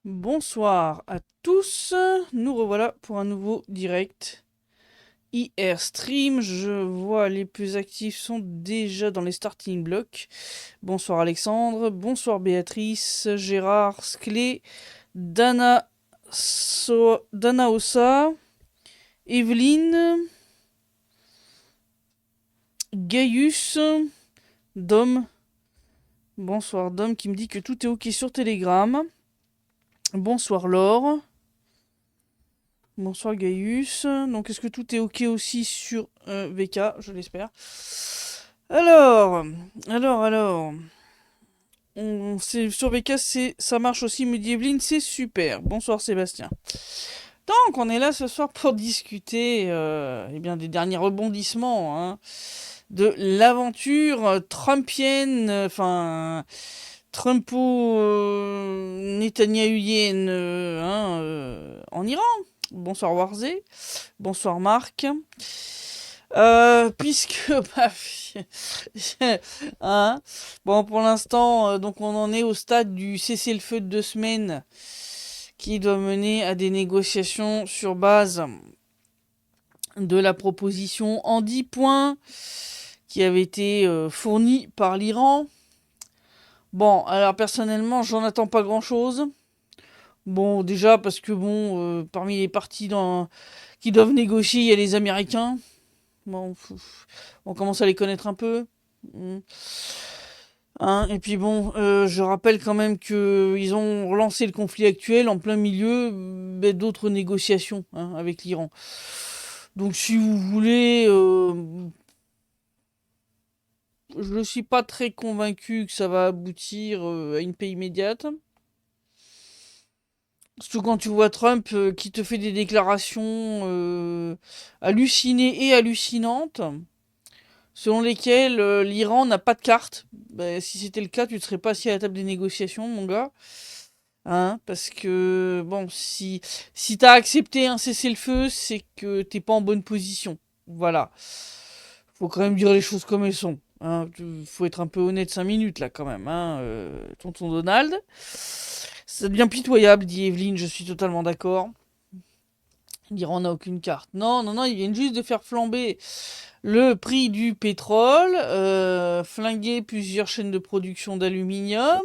Bonsoir à tous, nous revoilà pour un nouveau direct IR Stream. Je vois les plus actifs sont déjà dans les starting blocks. Bonsoir Alexandre, bonsoir Béatrice, Gérard, Sclé, Dana Ossa, Evelyne, Gaius, Dom. Bonsoir Dom qui me dit que tout est ok sur Telegram. Bonsoir Laure. Bonsoir Gaius. Donc est-ce que tout est ok aussi sur VK? Je l'espère. Alors, alors. Sur VK, ça marche aussi, me dit Evelyne, c'est super. Bonsoir Sébastien. Donc on est là ce soir pour discuter eh bien, des derniers rebondissements de l'aventure trumpienne, enfin Trumpo-Netanyahuienne en Iran. Bonsoir Warzé. Bonsoir Marc. Puisque hein, bon pour l'instant donc on en est au stade du cessez-le-feu de 2 semaines qui doit mener à des négociations sur base de la proposition en 10 points qui avait été fournie par l'Iran. Bon, alors personnellement j'en attends pas grand chose. Bon, déjà parce que parmi les parties qui doivent négocier, il y a les Américains. Bon, on commence à les connaître un peu. Mm. Et puis je rappelle quand même que ils ont relancé le conflit actuel en plein milieu d'autres négociations avec l'Iran. Donc si vous voulez, je ne suis pas très convaincu que ça va aboutir à une paix immédiate. Surtout quand tu vois Trump qui te fait des déclarations hallucinées et hallucinantes, selon lesquelles l'Iran n'a pas de carte. Bah, si c'était le cas, tu ne serais pas assis à la table des négociations, mon gars. Parce que, bon, si t'as accepté un cessez-le-feu, c'est que t'es pas en bonne position. Voilà. Faut quand même dire les choses comme elles sont. Faut être un peu honnête 5 minutes, là, quand même. Tonton Donald. Ça devient pitoyable, dit Evelyne, je suis totalement d'accord. L'Iran n'a aucune carte. Non, non, non, ils viennent juste de faire flamber le prix du pétrole, flinguer plusieurs chaînes de production d'aluminium,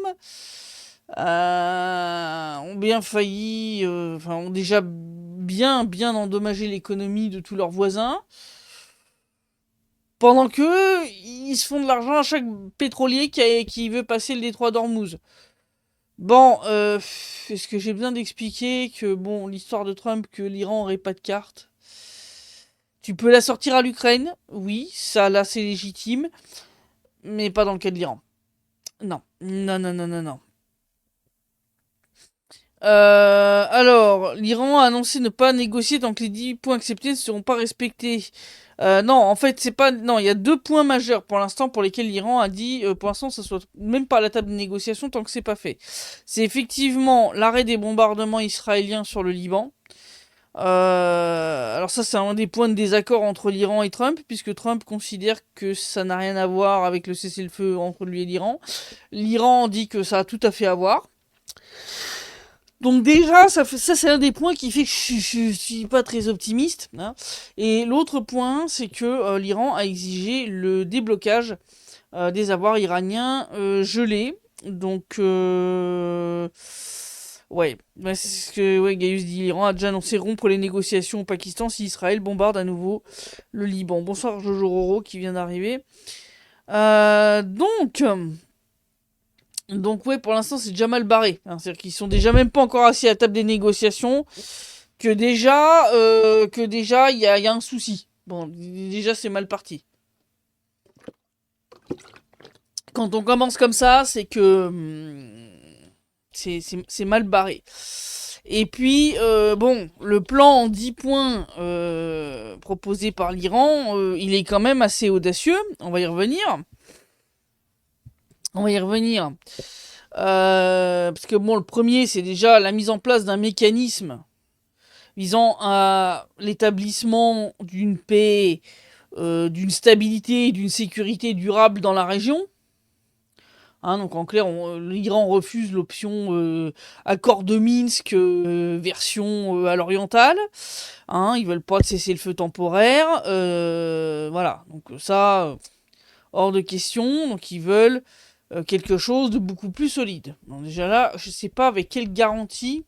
ont bien failli, ont déjà bien endommagé l'économie de tous leurs voisins, pendant que ils se font de l'argent à chaque pétrolier qui veut passer le détroit d'Ormuz. Bon, est-ce que j'ai besoin d'expliquer que, l'histoire de Trump, que l'Iran aurait pas de carte? Tu peux la sortir à l'Ukraine, oui, ça là c'est légitime, mais pas dans le cas de l'Iran. Non, non, non, non, non, non. Alors, l'Iran a annoncé ne pas négocier tant que les 10 points acceptés ne seront pas respectés. Non, en fait, c'est pas. Non, il y a 2 points majeurs pour l'instant pour lesquels l'Iran a dit pour l'instant, ça soit même pas à la table de négociation tant que c'est pas fait. C'est effectivement l'arrêt des bombardements israéliens sur le Liban. Alors ça, c'est un des points de désaccord entre l'Iran et Trump, puisque Trump considère que ça n'a rien à voir avec le cessez-le-feu entre lui et l'Iran. L'Iran dit que ça a tout à fait à voir. Donc déjà, ça c'est un des points qui fait que je suis pas très optimiste. Et l'autre point, c'est que l'Iran a exigé le déblocage des avoirs iraniens gelés. Donc, ouais, c'est ce que Gaius dit. L'Iran a déjà annoncé rompre les négociations au Pakistan si Israël bombarde à nouveau le Liban. Bonsoir Jojo Roro qui vient d'arriver. Donc ouais, pour l'instant c'est déjà mal barré. C'est-à-dire qu'ils sont déjà même pas encore assis à la table des négociations, que déjà il y a un souci. Bon, déjà c'est mal parti. Quand on commence comme ça, c'est que c'est mal barré. Et puis, le plan en 10 points proposé par l'Iran, il est quand même assez audacieux. On va y revenir. Parce que le premier, c'est déjà la mise en place d'un mécanisme visant à l'établissement d'une paix, d'une stabilité et d'une sécurité durable dans la région. Hein, donc en clair, l'Iran refuse l'option accord de Minsk version à l'orientale. Hein, ils veulent pas de cessez-le-feu temporaire. Voilà, donc ça, hors de question. Donc ils veulent quelque chose de beaucoup plus solide. Donc déjà là, je sais pas avec quelle garantie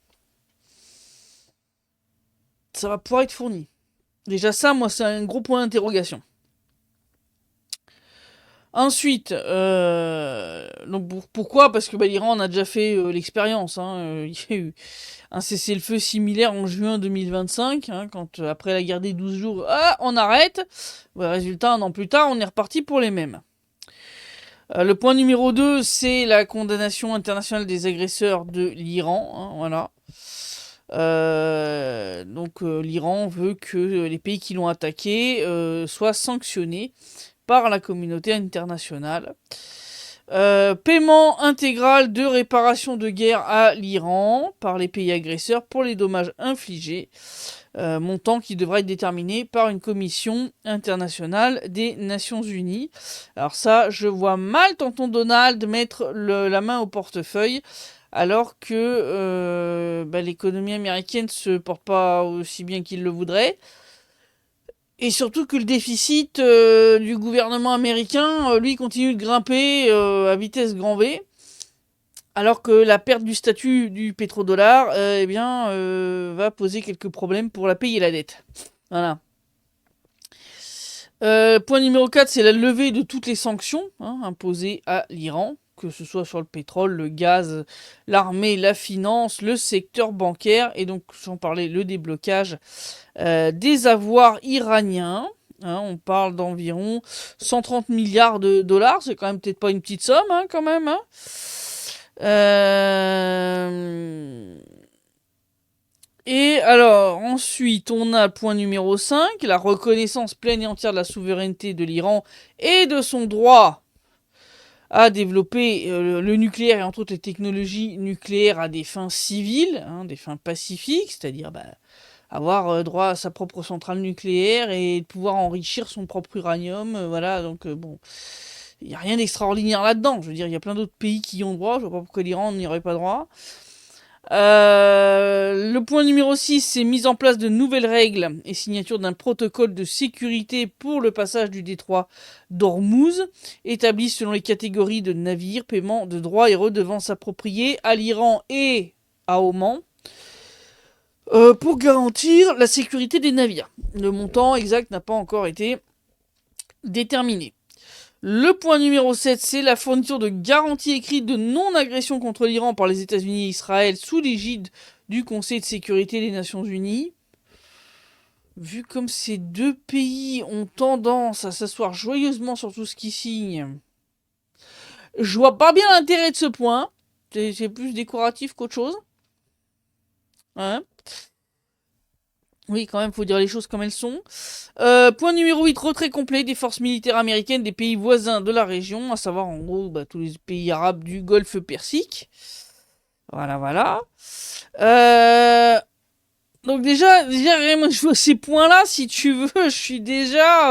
ça va pouvoir être fourni. Déjà ça, moi, c'est un gros point d'interrogation. Ensuite, donc pourquoi? Parce que l'Iran en a déjà fait l'expérience. Hein, il y a eu un cessez-le-feu similaire en juin 2025, hein, quand après la guerre des 12 jours, on arrête. Ouais, résultat, un an plus tard, on est reparti pour les mêmes. Le point numéro 2, c'est la condamnation internationale des agresseurs de l'Iran. Hein, voilà. Donc l'Iran veut que les pays qui l'ont attaqué soient sanctionnés par la communauté internationale. Paiement intégral de réparation de guerre à l'Iran par les pays agresseurs pour les dommages infligés, montant qui devra être déterminé par une commission internationale des Nations Unies. Alors ça, je vois mal tonton Donald mettre la main au portefeuille, alors que l'économie américaine se porte pas aussi bien qu'il le voudrait. Et surtout que le déficit du gouvernement américain, lui, continue de grimper à vitesse grand V, alors que la perte du statut du pétrodollar, va poser quelques problèmes pour la payer la dette. Voilà. Point numéro 4, c'est la levée de toutes les sanctions imposées à l'Iran, que ce soit sur le pétrole, le gaz, l'armée, la finance, le secteur bancaire, et donc, sans parler, le déblocage des avoirs iraniens. Hein, on parle d'environ 130 milliards de dollars, c'est quand même peut-être pas une petite somme, hein, quand même. Hein. Et alors, ensuite, on a le point numéro 5, la reconnaissance pleine et entière de la souveraineté de l'Iran et de son droit à développer le nucléaire et entre autres les technologies nucléaires à des fins civiles, hein, des fins pacifiques, c'est-à-dire avoir droit à sa propre centrale nucléaire et de pouvoir enrichir son propre uranium. Voilà, donc bon, il n'y a rien d'extraordinaire là-dedans. Je veux dire, il y a plein d'autres pays qui y ont droit. Je ne vois pas pourquoi l'Iran n'y aurait pas droit. Le point numéro 6, c'est mise en place de nouvelles règles et signature d'un protocole de sécurité pour le passage du détroit d'Ormuz, établi selon les catégories de navires, paiement de droits et redevances appropriés à l'Iran et à Oman, pour garantir la sécurité des navires. Le montant exact n'a pas encore été déterminé. Le point numéro 7, c'est la fourniture de garanties écrites de non-agression contre l'Iran par les États-Unis et Israël sous l'égide du Conseil de sécurité des Nations Unies. Vu comme ces deux pays ont tendance à s'asseoir joyeusement sur tout ce qu'ils signent, je vois pas bien l'intérêt de ce point. C'est plus décoratif qu'autre chose. Hein? Oui, quand même, faut dire les choses comme elles sont. Point numéro 8, retrait complet des forces militaires américaines des pays voisins de la région, à savoir en gros tous les pays arabes du Golfe Persique. Voilà, voilà. Donc déjà, moi, je vois ces points-là, si tu veux, je suis déjà...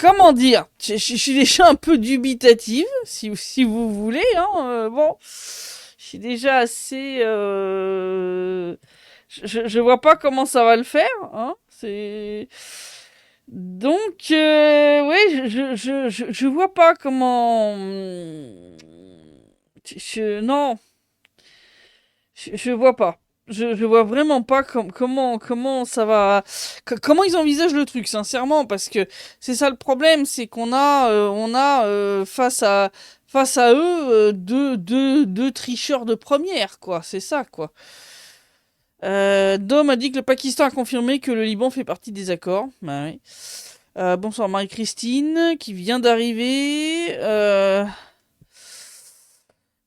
comment dire, je suis déjà un peu dubitative, si vous voulez. Hein, bon, je suis déjà assez... je vois pas comment ça va le faire. Hein, c'est... Donc, ouais, je vois pas comment... non, je vois pas. Je vois vraiment pas comment ça va. Comment ils envisagent le truc, sincèrement, parce que c'est ça le problème, c'est qu'on a, face à eux deux tricheurs de première, quoi. C'est ça, quoi. Dom a dit que le Pakistan a confirmé que le Liban fait partie des accords. Bah oui. Bonsoir Marie-Christine, qui vient d'arriver.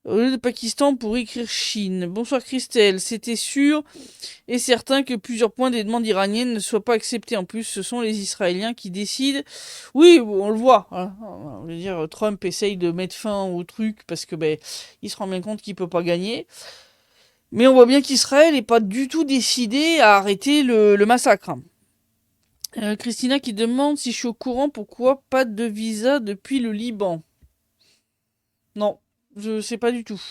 Au lieu de Pakistan pour écrire Chine. Bonsoir Christelle, c'était sûr et certain que plusieurs points des demandes iraniennes ne soient pas acceptés. En plus, ce sont les Israéliens qui décident. Oui, on le voit. Hein. Je veux dire, Trump essaye de mettre fin au truc parce que il se rend bien compte qu'il peut pas gagner. Mais on voit bien qu'Israël n'est pas du tout décidé à arrêter le massacre. Christina qui demande si je suis au courant pourquoi pas de visa depuis le Liban. Non, je sais pas du tout.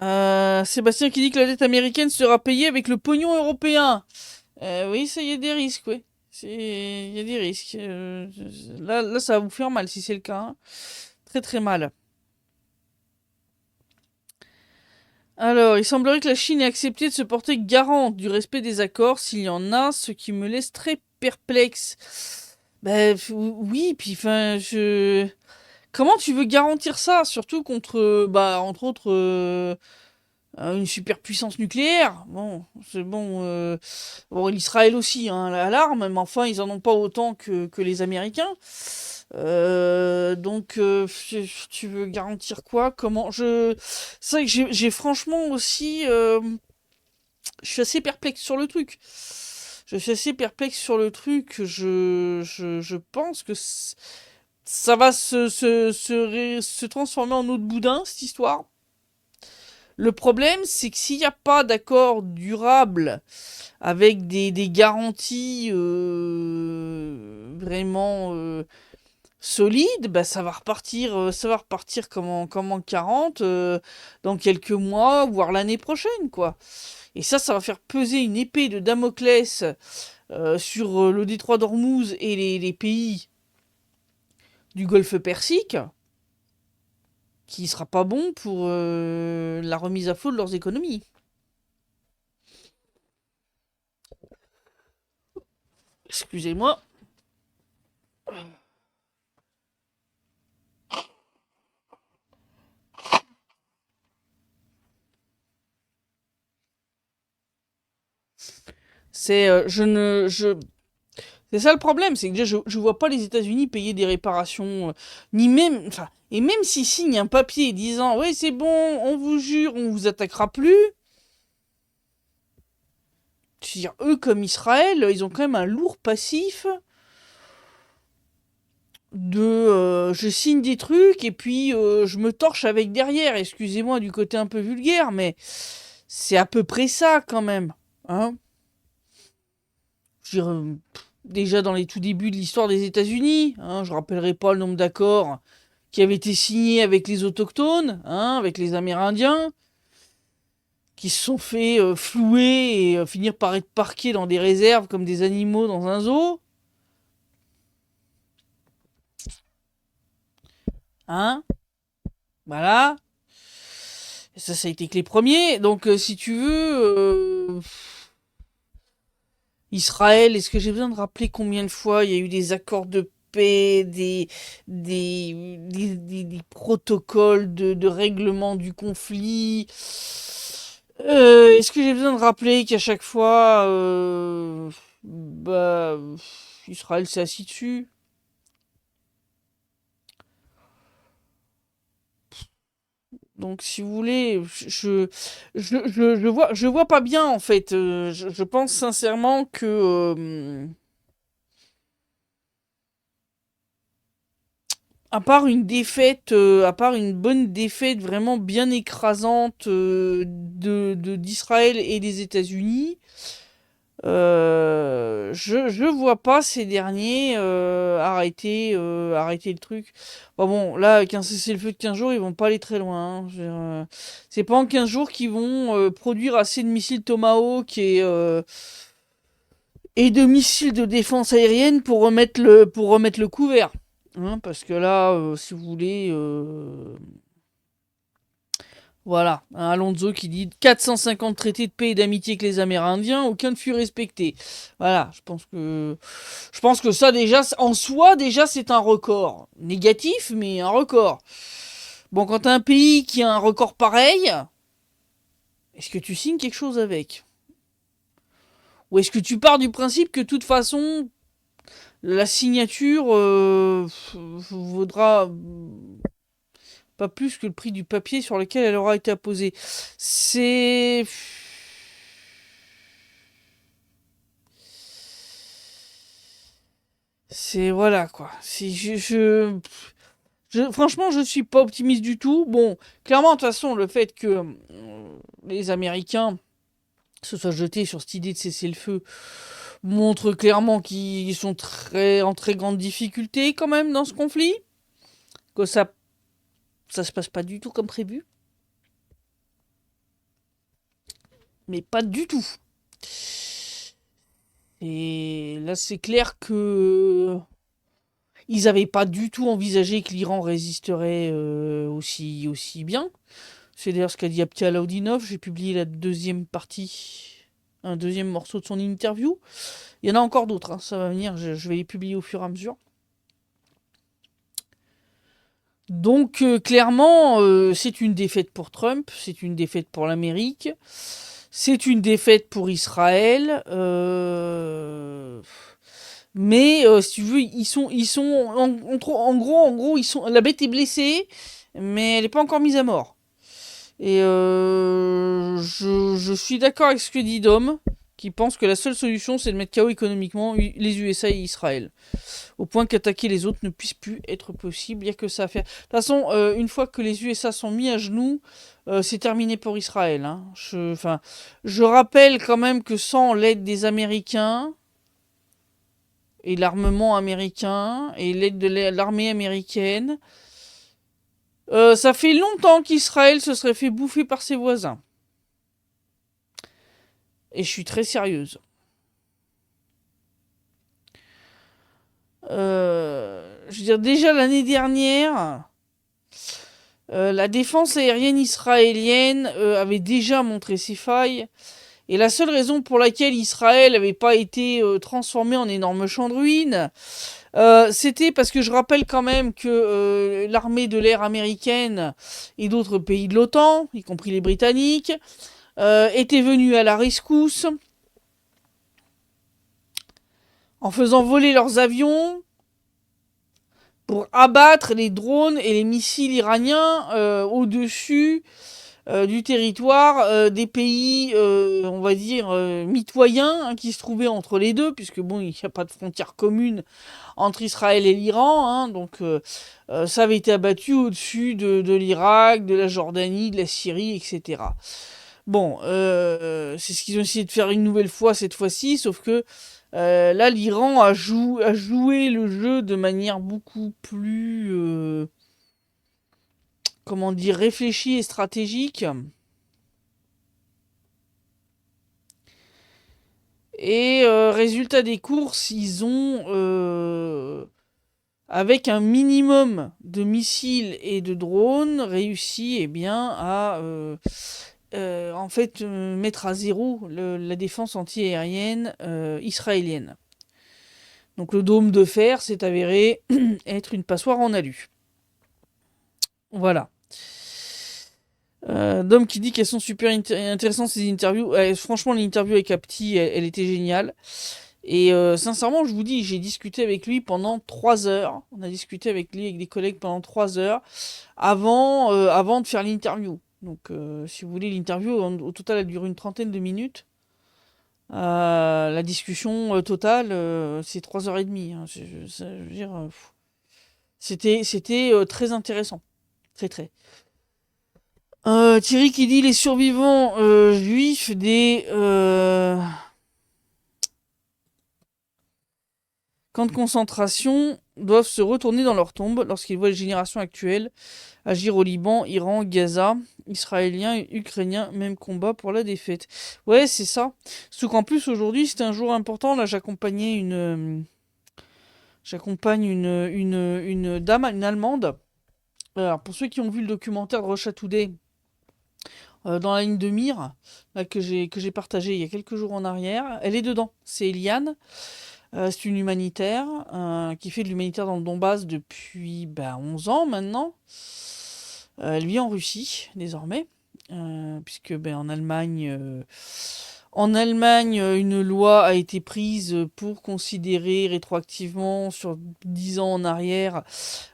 Sébastien qui dit que la dette américaine sera payée avec le pognon européen. Oui, ça y a des risques, oui. Il y a des risques. Là, ça va vous faire mal si c'est le cas, hein. Très très mal. Alors, il semblerait que la Chine ait accepté de se porter garante du respect des accords s'il y en a, ce qui me laisse très perplexe. Ben oui, puis enfin, comment tu veux garantir ça, surtout contre, bah, entre autres, une superpuissance nucléaire? Bon, c'est bon. Bon, l'Israël aussi, hein, l'alarme, mais enfin, ils en ont pas autant que les Américains. Donc, tu veux garantir quoi? Comment je... C'est vrai que j'ai franchement aussi... je suis assez perplexe sur le truc. Je suis assez perplexe sur le truc. Je pense que ça va se transformer en eau de boudin, cette histoire. Le problème, c'est que s'il n'y a pas d'accord durable avec des garanties vraiment solide, bah ça va repartir comme en 40 dans quelques mois, voire l'année prochaine, quoi. Et ça va faire peser une épée de Damoclès sur le détroit d'Ormuz et les pays du Golfe Persique, qui sera pas bon pour la remise à flot de leurs économies. Excusez-moi. C'est je ne je C'est ça le problème, c'est que déjà, je vois pas les États-Unis payer des réparations, ni même, enfin, et même s'ils signent un papier disant, oui, c'est bon, on vous jure, on vous attaquera plus. Je veux dire, eux, comme Israël, ils ont quand même un lourd passif de, je signe des trucs et puis je me torche avec derrière. Excusez-moi du côté un peu vulgaire, mais c'est à peu près ça quand même, hein. Je veux dire, déjà dans les tout débuts de l'histoire des États-Unis, hein, je rappellerai pas le nombre d'accords qui avaient été signés avec les autochtones, hein, avec les Amérindiens, qui se sont fait flouer et finir par être parqués dans des réserves comme des animaux dans un zoo, hein, voilà. Et ça a été que les premiers. Donc, si tu veux, Israël, est-ce que j'ai besoin de rappeler combien de fois il y a eu des accords de paix, des protocoles de règlement du conflit? Est-ce que j'ai besoin de rappeler qu'à chaque fois, bah, Israël s'est assis dessus? Donc, si vous voulez, je vois pas bien en fait. Je pense sincèrement que à part une bonne défaite vraiment bien écrasante d'Israël et des États-Unis, je vois pas ces derniers arrêter le truc. Bon, là, avec un cessez-le-feu de 15 jours, ils vont pas aller très loin, hein. Je veux dire, c'est pas en 15 jours qu'ils vont produire assez de missiles Tomahawk et de missiles de défense aérienne pour remettre le couvert. Hein, parce que là, si vous voulez, voilà, un Alonso qui dit 450 traités de paix et d'amitié avec les Amérindiens, aucun ne fut respecté. Voilà, je pense que ça déjà, en soi, déjà, c'est un record. Négatif, mais un record. Bon, quand t'as un pays qui a un record pareil, est-ce que tu signes quelque chose avec? Ou est-ce que tu pars du principe que de toute façon, la signature vaudra pas plus que le prix du papier sur lequel elle aura été apposée? C'est... C'est voilà quoi. Si franchement, je suis pas optimiste du tout. Bon, clairement, de toute façon, le fait que les Américains se soient jetés sur cette idée de cesser le feu montre clairement qu'ils sont en très grande difficulté quand même dans ce conflit. Que ça Ça se passe pas du tout comme prévu. Mais pas du tout. Et là, c'est clair que ils n'avaient pas du tout envisagé que l'Iran résisterait aussi bien. C'est d'ailleurs ce qu'a dit Abti Alaoudinov. J'ai publié la deuxième partie, un deuxième morceau de son interview. Il y en a encore d'autres, hein, ça va venir, je vais les publier au fur et à mesure. Donc clairement, c'est une défaite pour Trump, c'est une défaite pour l'Amérique, c'est une défaite pour Israël. Mais si tu veux, ils sont en gros, la bête est blessée, mais elle n'est pas encore mise à mort. Et je suis d'accord avec ce que dit Dom, qui pense que la seule solution, c'est de mettre KO économiquement les USA et Israël. Au point qu'attaquer les autres ne puisse plus être possible. Il n'y a que ça à faire. De toute façon, une fois que les USA sont mis à genoux, c'est terminé pour Israël. Hein. Je rappelle quand même que sans l'aide des Américains, et l'armement américain, et l'aide de l'armée américaine, ça fait longtemps qu'Israël se serait fait bouffer par ses voisins. Et je suis très sérieuse. Je veux dire, déjà l'année dernière, la défense aérienne israélienne avait déjà montré ses failles. Et la seule raison pour laquelle Israël n'avait pas été transformé en énorme champ de ruines, c'était parce que je rappelle quand même que l'armée de l'air américaine et d'autres pays de l'OTAN, y compris les Britanniques, étaient venus à la rescousse en faisant voler leurs avions pour abattre les drones et les missiles iraniens au-dessus du territoire des pays, on va dire, mitoyens, hein, qui se trouvaient entre les deux, puisque bon, il n'y a pas de frontière commune entre Israël et l'Iran, hein, donc ça avait été abattu au-dessus de l'Irak, de la Jordanie, de la Syrie, etc. Bon, c'est ce qu'ils ont essayé de faire une nouvelle fois cette fois-ci, sauf que là, l'Iran a joué le jeu de manière beaucoup plus, comment dire, réfléchie et stratégique. Et résultat des courses, ils ont, avec un minimum de missiles et de drones, réussi à en fait mettre à zéro la défense antiaérienne israélienne. Donc le dôme de fer s'est avéré être une passoire en alu. Voilà. Dom qui dit qu'elles sont super intéressantes ces interviews. Franchement, l'interview avec Apti, elle était géniale. Et sincèrement, je vous dis, j'ai discuté avec lui pendant 3 heures. On a discuté avec lui, avec des collègues pendant 3 heures avant de faire l'interview. Donc, si vous voulez, l'interview, au total, elle dure une trentaine de minutes. La discussion totale, c'est 3 heures et demie. Hein. Je veux dire, c'était très intéressant. Très, très. Thierry qui dit les survivants juifs des camps de concentration doivent se retourner dans leur tombe lorsqu'ils voient les générations actuelles agir au Liban, Iran, Gaza, Israéliens et Ukrainiens, même combat pour la défaite. Ouais, c'est ça. Sauf qu'en plus aujourd'hui c'était un jour important. Là, j'accompagne une dame, une Allemande. Alors pour ceux qui ont vu le documentaire de Russia Today, dans la ligne de mire, là, que j'ai partagé il y a quelques jours en arrière. Elle est dedans. C'est Eliane. C'est une humanitaire qui fait de l'humanitaire dans le Donbass depuis 11 ans maintenant. Elle vit en Russie désormais, puisque en Allemagne, une loi a été prise pour considérer rétroactivement sur 10 ans en arrière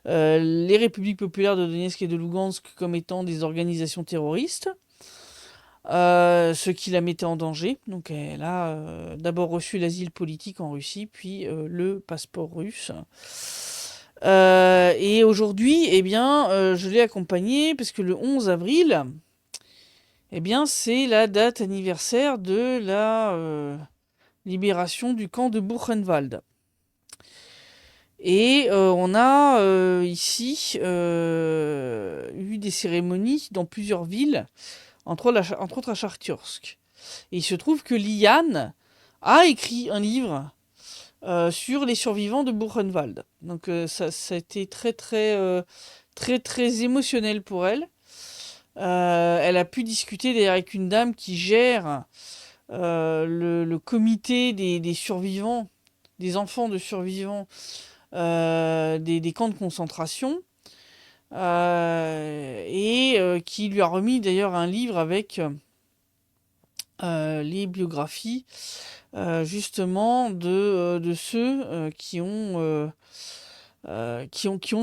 les républiques populaires de Donetsk et de Lugansk comme étant des organisations terroristes. Ce qui la mettait en danger. Donc elle a d'abord reçu l'asile politique en Russie, puis le passeport russe. Et aujourd'hui, je l'ai accompagnée parce que le 11 avril, c'est la date anniversaire de la libération du camp de Buchenwald. Et on a ici eu des cérémonies dans plusieurs villes, entre autres à Chartiorsk. Et il se trouve que Liane a écrit un livre sur les survivants de Buchenwald. Donc ça a été très émotionnel pour elle. Elle a pu discuter d'ailleurs avec une dame qui gère le comité des survivants, des enfants de survivants des camps de concentration, et qui lui a remis d'ailleurs un livre avec les biographies justement de ceux qui ont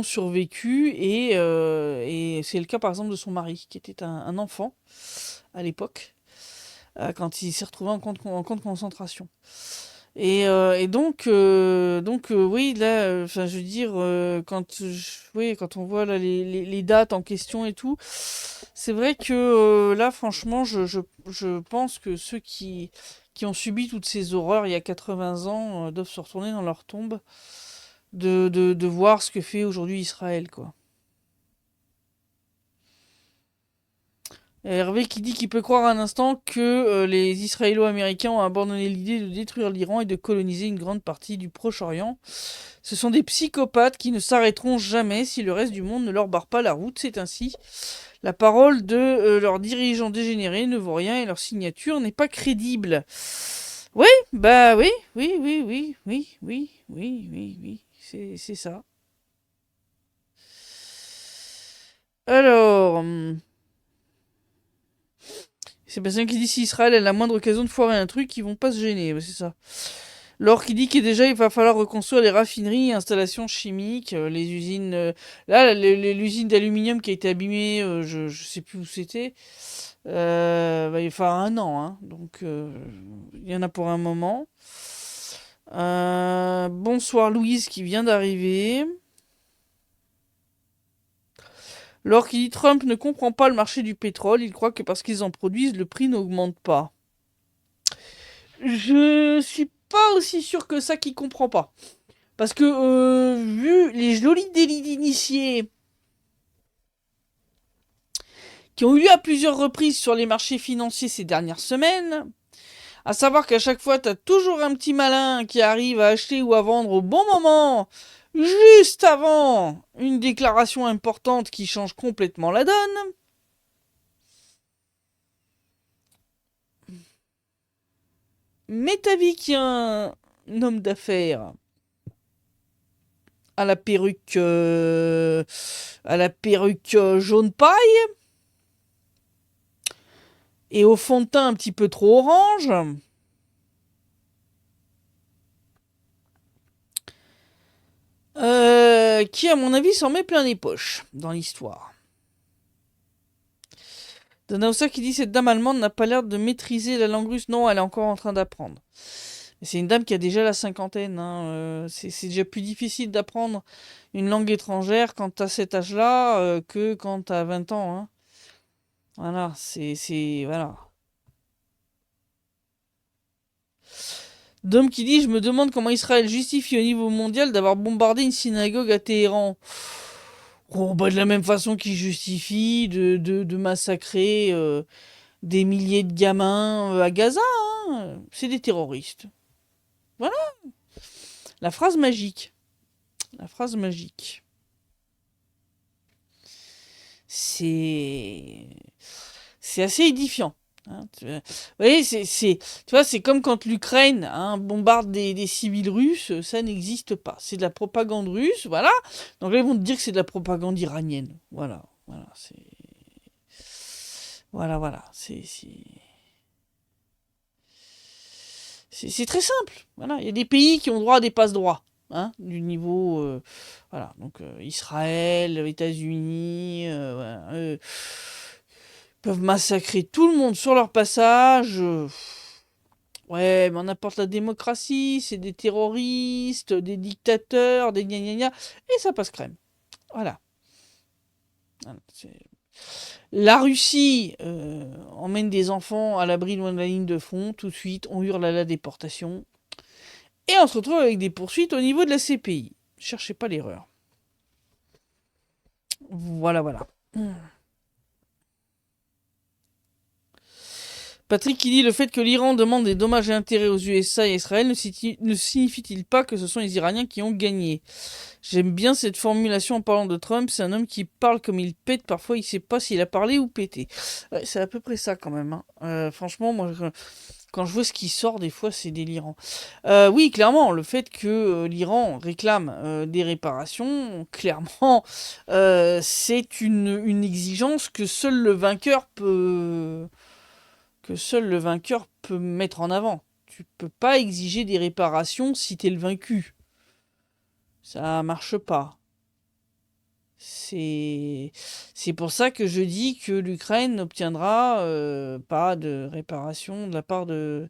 survécu, et c'est le cas par exemple de son mari qui était un enfant à l'époque quand il s'est retrouvé en camp de concentration. Et donc oui, là, enfin, je veux dire, oui, quand on voit là, les dates en question et tout, c'est vrai que là, franchement, je pense que ceux qui ont subi toutes ces horreurs il y a 80 ans doivent se retourner dans leur tombe de voir ce que fait aujourd'hui Israël, quoi. Hervé qui dit qu'il peut croire un instant que les Israélo-Américains ont abandonné l'idée de détruire l'Iran et de coloniser une grande partie du Proche-Orient. Ce sont des psychopathes qui ne s'arrêteront jamais si le reste du monde ne leur barre pas la route. C'est ainsi. La parole de leurs dirigeants dégénérés ne vaut rien et leur signature n'est pas crédible. Oui, bah oui, c'est ça. Alors, Sébastien qui dit si Israël a la moindre occasion de foirer un truc, ils vont pas se gêner, c'est ça. Laure qui dit que déjà il va falloir reconstruire les raffineries, installations chimiques, les usines. Là, l'usine d'aluminium qui a été abîmée, je sais plus où c'était. Il va falloir un an, hein, donc il y en a pour un moment. Bonsoir Louise qui vient d'arriver. Laure qui dit Trump ne comprend pas le marché du pétrole, il croit que parce qu'ils en produisent, le prix n'augmente pas. Je suis pas aussi sûr que ça qu'il comprend pas. Parce que, vu les jolis délits d'initiés qui ont eu lieu à plusieurs reprises sur les marchés financiers ces dernières semaines, à savoir qu'à chaque fois, t'as toujours un petit malin qui arrive à acheter ou à vendre au bon moment, juste avant une déclaration importante qui change complètement la donne. Mais t'as vu qu'il y a un homme d'affaires à la perruque, jaune paille et au fond de teint un petit peu trop orange, qui à mon avis s'en met plein les poches dans l'histoire. Donausa qui dit cette dame allemande n'a pas l'air de maîtriser la langue russe. Non, elle est encore en train d'apprendre. C'est une dame qui a déjà la cinquantaine, hein. C'est déjà plus difficile d'apprendre une langue étrangère quand t'as cet âge-là que quand t'as 20 ans, hein. Voilà, voilà. Dom qui dit je me demande comment Israël justifie au niveau mondial d'avoir bombardé une synagogue à Téhéran. Oh, bah de la même façon qu'il justifie de massacrer des milliers de gamins à Gaza, hein. C'est des terroristes. Voilà, la phrase magique. La phrase magique. C'est c'est assez édifiant, hein. Vous voyez, tu vois, c'est comme quand l'Ukraine, hein, bombarde des civils russes, ça n'existe pas. C'est de la propagande russe, voilà. Donc là, ils vont te dire que c'est de la propagande iranienne. Voilà, voilà, c'est très simple. Voilà, il y a des pays qui ont droit à des passe-droits, hein, du niveau, voilà. Donc Israël, États-Unis, voilà, peuvent massacrer tout le monde sur leur passage. Ouais, mais on apporte la démocratie, c'est des terroristes, des dictateurs, des gna gna gna, et ça passe crème. Voilà. Voilà, la Russie emmène des enfants à l'abri loin de la ligne de front, tout de suite, on hurle à la déportation, et on se retrouve avec des poursuites au niveau de la CPI. cherchez pas l'erreur. Voilà, voilà. Patrick qui dit le fait que l'Iran demande des dommages et intérêts aux USA et à Israël ne signifie-t-il pas que ce sont les Iraniens qui ont gagné? J'aime bien cette formulation en parlant de Trump. C'est un homme qui parle comme il pète. Parfois, il sait pas s'il a parlé ou pété. Ouais, c'est à peu près ça quand même. Franchement, moi, quand je vois ce qui sort, des fois, c'est délirant. Oui, clairement, le fait que l'Iran réclame des réparations, clairement, c'est une exigence que seul le vainqueur peut mettre en avant. Tu peux pas exiger des réparations si t'es le vaincu. Ça marche pas. C'est pour ça que je dis que l'Ukraine n'obtiendra pas de réparation de la part de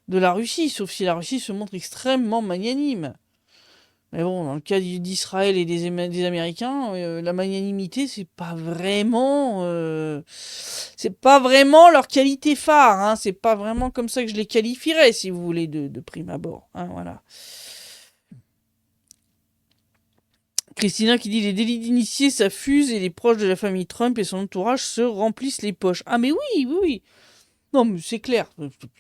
la Russie, sauf si la Russie se montre extrêmement magnanime. Mais bon, dans le cas d'Israël et des Américains, la magnanimité, c'est pas vraiment leur qualité phare. Hein. C'est pas vraiment comme ça que je les qualifierais, si vous voulez, de prime abord. Hein, voilà. Christina qui dit les délits d'initiés, ça fuse et les proches de la famille Trump et son entourage se remplissent les poches. Ah mais oui, oui, oui. Non, mais c'est clair.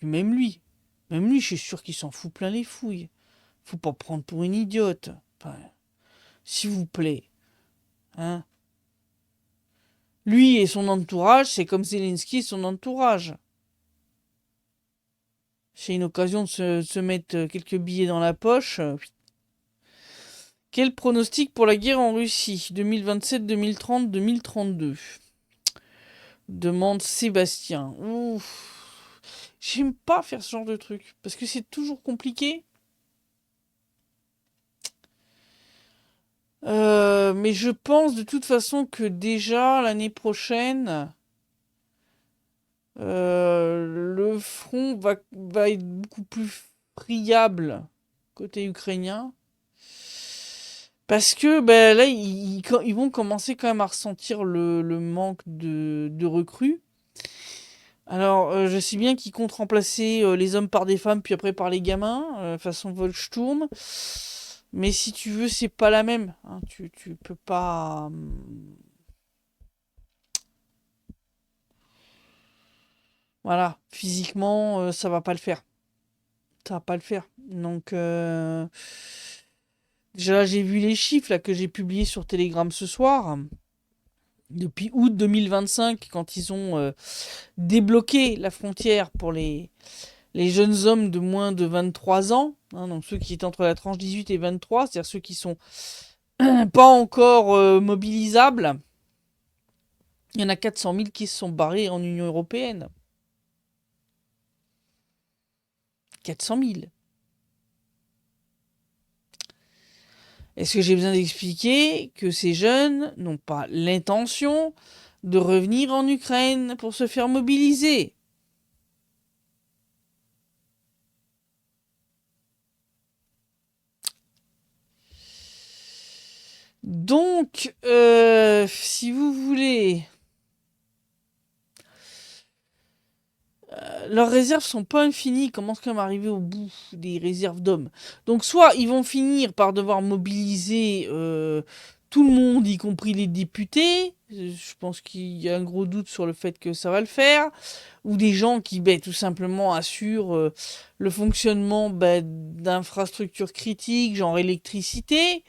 Même lui, je suis sûr qu'il s'en fout plein les fouilles. Faut pas prendre pour une idiote. Enfin, s'il vous plaît. Hein. Lui et son entourage, c'est comme Zelensky et son entourage. C'est une occasion de se mettre quelques billets dans la poche. Quel pronostic pour la guerre en Russie 2027, 2030, 2032 demande Sébastien. Ouf. J'aime pas faire ce genre de truc. Parce que c'est toujours compliqué. Mais je pense de toute façon que déjà l'année prochaine, le front va être beaucoup plus friable côté ukrainien. Parce que ben, là, ils vont commencer quand même à ressentir le manque de recrues. Alors, je sais bien qu'ils comptent remplacer les hommes par des femmes, puis après par les gamins, façon Volksturm. Mais si tu veux, c'est pas la même. Hein. Tu peux pas. Voilà, physiquement, ça va pas le faire. Ça va pas le faire. Donc, déjà, j'ai vu les chiffres là, que j'ai publiés sur Telegram ce soir. Depuis août 2025, quand ils ont débloqué la frontière pour les jeunes hommes de moins de 23 ans, hein, donc ceux qui étaient entre la tranche 18 et 23, c'est-à-dire ceux qui sont pas encore mobilisables, il y en a 400 000 qui se sont barrés en Union européenne. 400 000. Est-ce que j'ai besoin d'expliquer que ces jeunes n'ont pas l'intention de revenir en Ukraine pour se faire mobiliser? Donc, si vous voulez, leurs réserves sont pas infinies, ils commencent quand même à arriver au bout des réserves d'hommes. Donc soit ils vont finir par devoir mobiliser tout le monde, y compris les députés. Je pense qu'il y a un gros doute sur le fait que ça va le faire. Ou des gens qui, tout simplement assurent le fonctionnement d'infrastructures critiques, genre électricité.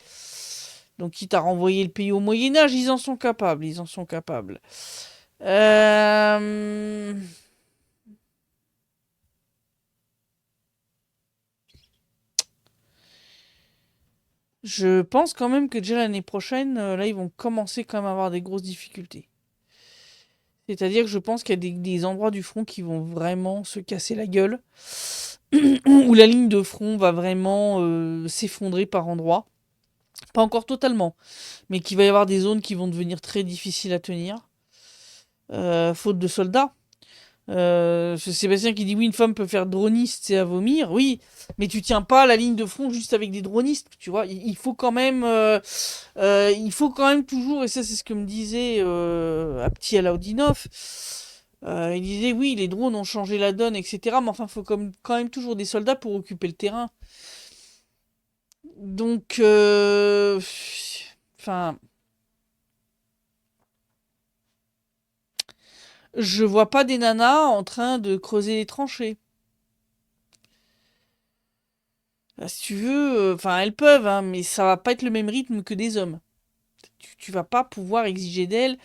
Donc quitte à renvoyer le pays au Moyen-Âge, ils en sont capables, ils en sont capables. Je pense quand même que déjà l'année prochaine, là, ils vont commencer quand même à avoir des grosses difficultés. C'est-à-dire que je pense qu'il y a des endroits du front qui vont vraiment se casser la gueule, où la ligne de front va vraiment s'effondrer par endroits. Pas encore totalement, mais qu'il va y avoir des zones qui vont devenir très difficiles à tenir, faute de soldats. C'est Sébastien qui dit oui, une femme peut faire droniste, c'est à vomir. Oui, mais tu tiens pas la ligne de front juste avec des dronistes, tu vois. Il faut quand même, toujours, et ça c'est ce que me disait Apti Alaoudinov. Il disait oui, les drones ont changé la donne, etc. Mais enfin, il faut quand même toujours des soldats pour occuper le terrain. Donc, enfin, je vois pas des nanas en train de creuser les tranchées. Si tu veux, enfin, elles peuvent, hein, mais ça va pas être le même rythme que des hommes. Tu vas pas pouvoir exiger d'elles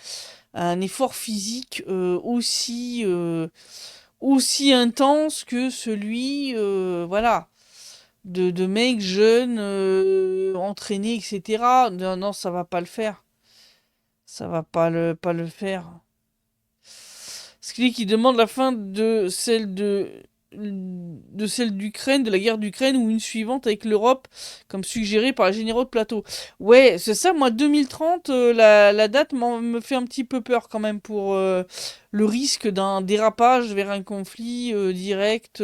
un effort physique aussi intense que celui, voilà, de mecs jeunes, entraînés, etc. Non, non, ça va pas le faire. Ça va pas le faire. Sklik qui demande la fin de celle d'Ukraine, de la guerre d'Ukraine, ou une suivante avec l'Europe, comme suggéré par les généraux de plateau. Ouais, c'est ça, moi, 2030, la date me fait un petit peu peur quand même pour le risque d'un dérapage vers un conflit direct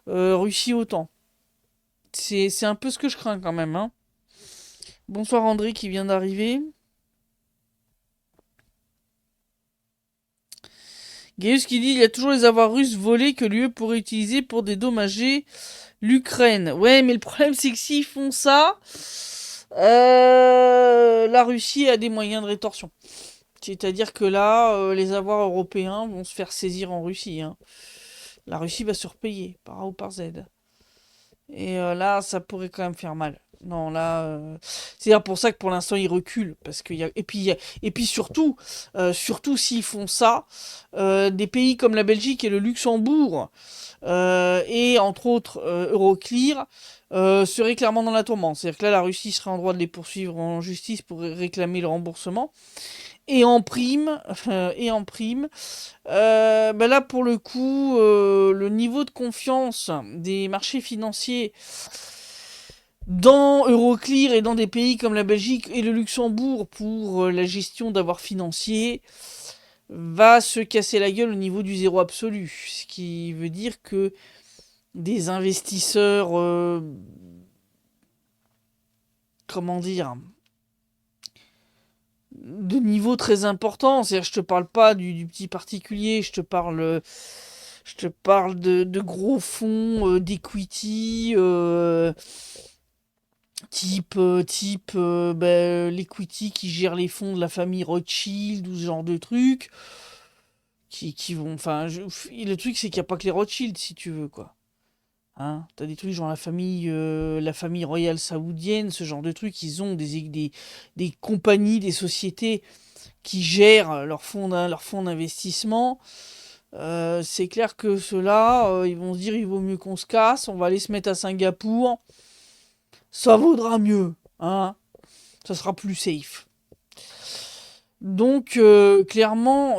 Russie-OTAN. C'est un peu ce que je crains quand même, hein. Bonsoir André qui vient d'arriver. Gaius qui dit il y a toujours les avoirs russes volés que l'UE pourrait utiliser pour dédommager l'Ukraine. Ouais, mais le problème c'est que s'ils font ça, la Russie a des moyens de rétorsion. C'est-à-dire que là, les avoirs européens vont se faire saisir en Russie, hein. La Russie va se repayer par A ou par Z. Et là, ça pourrait quand même faire mal. Non, là, c'est d'ailleurs pour ça que pour l'instant ils reculent, parce qu'il y a et puis surtout s'ils font ça, des pays comme la Belgique et le Luxembourg et entre autres Euroclear seraient clairement dans la tourmente. C'est-à-dire que là, la Russie serait en droit de les poursuivre en justice pour réclamer le remboursement. Et en prime, bah là pour le coup, le niveau de confiance des marchés financiers dans Euroclear et dans des pays comme la Belgique et le Luxembourg pour la gestion d'avoirs financiers va se casser la gueule au niveau du zéro absolu. Ce qui veut dire que des investisseurs, comment dire, de niveau très important, c'est-à-dire je te parle pas du petit particulier, je te parle de gros fonds d'equity, l'equity qui gère les fonds de la famille Rothschild ou ce genre de trucs, qui vont, enfin, le truc c'est qu'il n'y a pas que les Rothschild si tu veux quoi. Hein, t'as des trucs genre la famille royale saoudienne, ce genre de trucs, ils ont des compagnies, des sociétés qui gèrent leur fonds d'investissement. C'est clair que ceux-là, ils vont se dire il vaut mieux qu'on se casse, on va aller se mettre à Singapour, ça vaudra mieux, hein, ça sera plus safe. Donc clairement,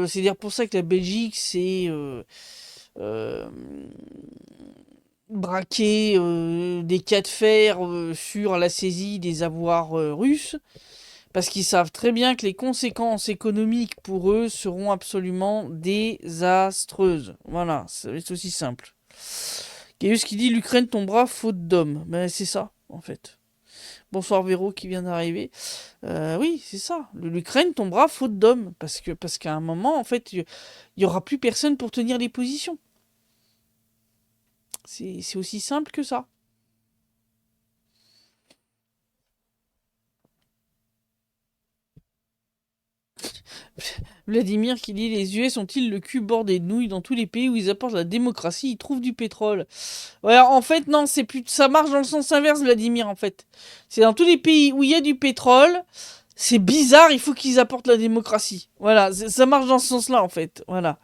c'est dire pour ça que la Belgique c'est euh, braquer des cas de fer sur la saisie des avoirs russes, parce qu'ils savent très bien que les conséquences économiques pour eux seront absolument désastreuses. Voilà, c'est aussi simple. Gaius qui dit l'Ukraine tombera faute d'hommes. Ben c'est ça, en fait. Bonsoir Véro qui vient d'arriver. Oui, c'est ça. L'Ukraine tombera faute d'hommes. Parce qu'à un moment, en fait, il n'y aura plus personne pour tenir les positions. C'est aussi simple que ça. Vladimir qui dit les US ont-ils le cul bordé de nouilles dans tous les pays où ils apportent la démocratie, ils trouvent du pétrole. Ouais, en fait, non, c'est plus, ça marche dans le sens inverse, Vladimir, en fait. C'est dans tous les pays où il y a du pétrole, c'est bizarre, il faut qu'ils apportent la démocratie. Voilà, ça marche dans ce sens-là, en fait. Voilà.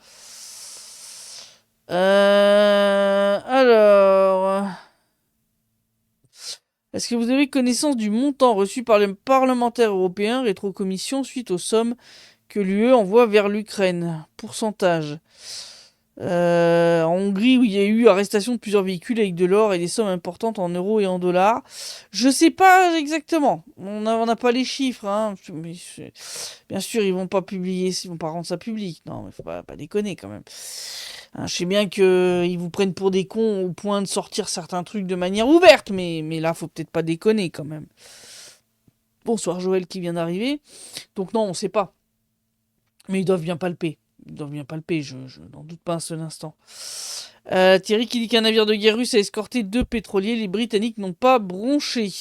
Alors, est-ce que vous avez connaissance du montant reçu par les parlementaires européens, rétrocommission, suite aux sommes que l'UE envoie vers l'Ukraine? Pourcentage. En Hongrie, où il y a eu arrestation de plusieurs véhicules avec de l'or et des sommes importantes en euros et en dollars. Je sais pas exactement. On n'a pas les chiffres, hein. Mais bien sûr, ils vont pas publier, ils vont pas rendre ça public. Non, mais faut pas déconner quand même. Hein, je sais bien que ils vous prennent pour des cons au point de sortir certains trucs de manière ouverte, mais là, faut peut-être pas déconner quand même. Bonsoir Joël qui vient d'arriver. Donc non, on sait pas. Mais ils doivent bien palper. Il doit bien palper, je n'en doute pas un seul instant. Thierry qui dit qu'un navire de guerre russe a escorté 2 pétroliers, les Britanniques n'ont pas bronché.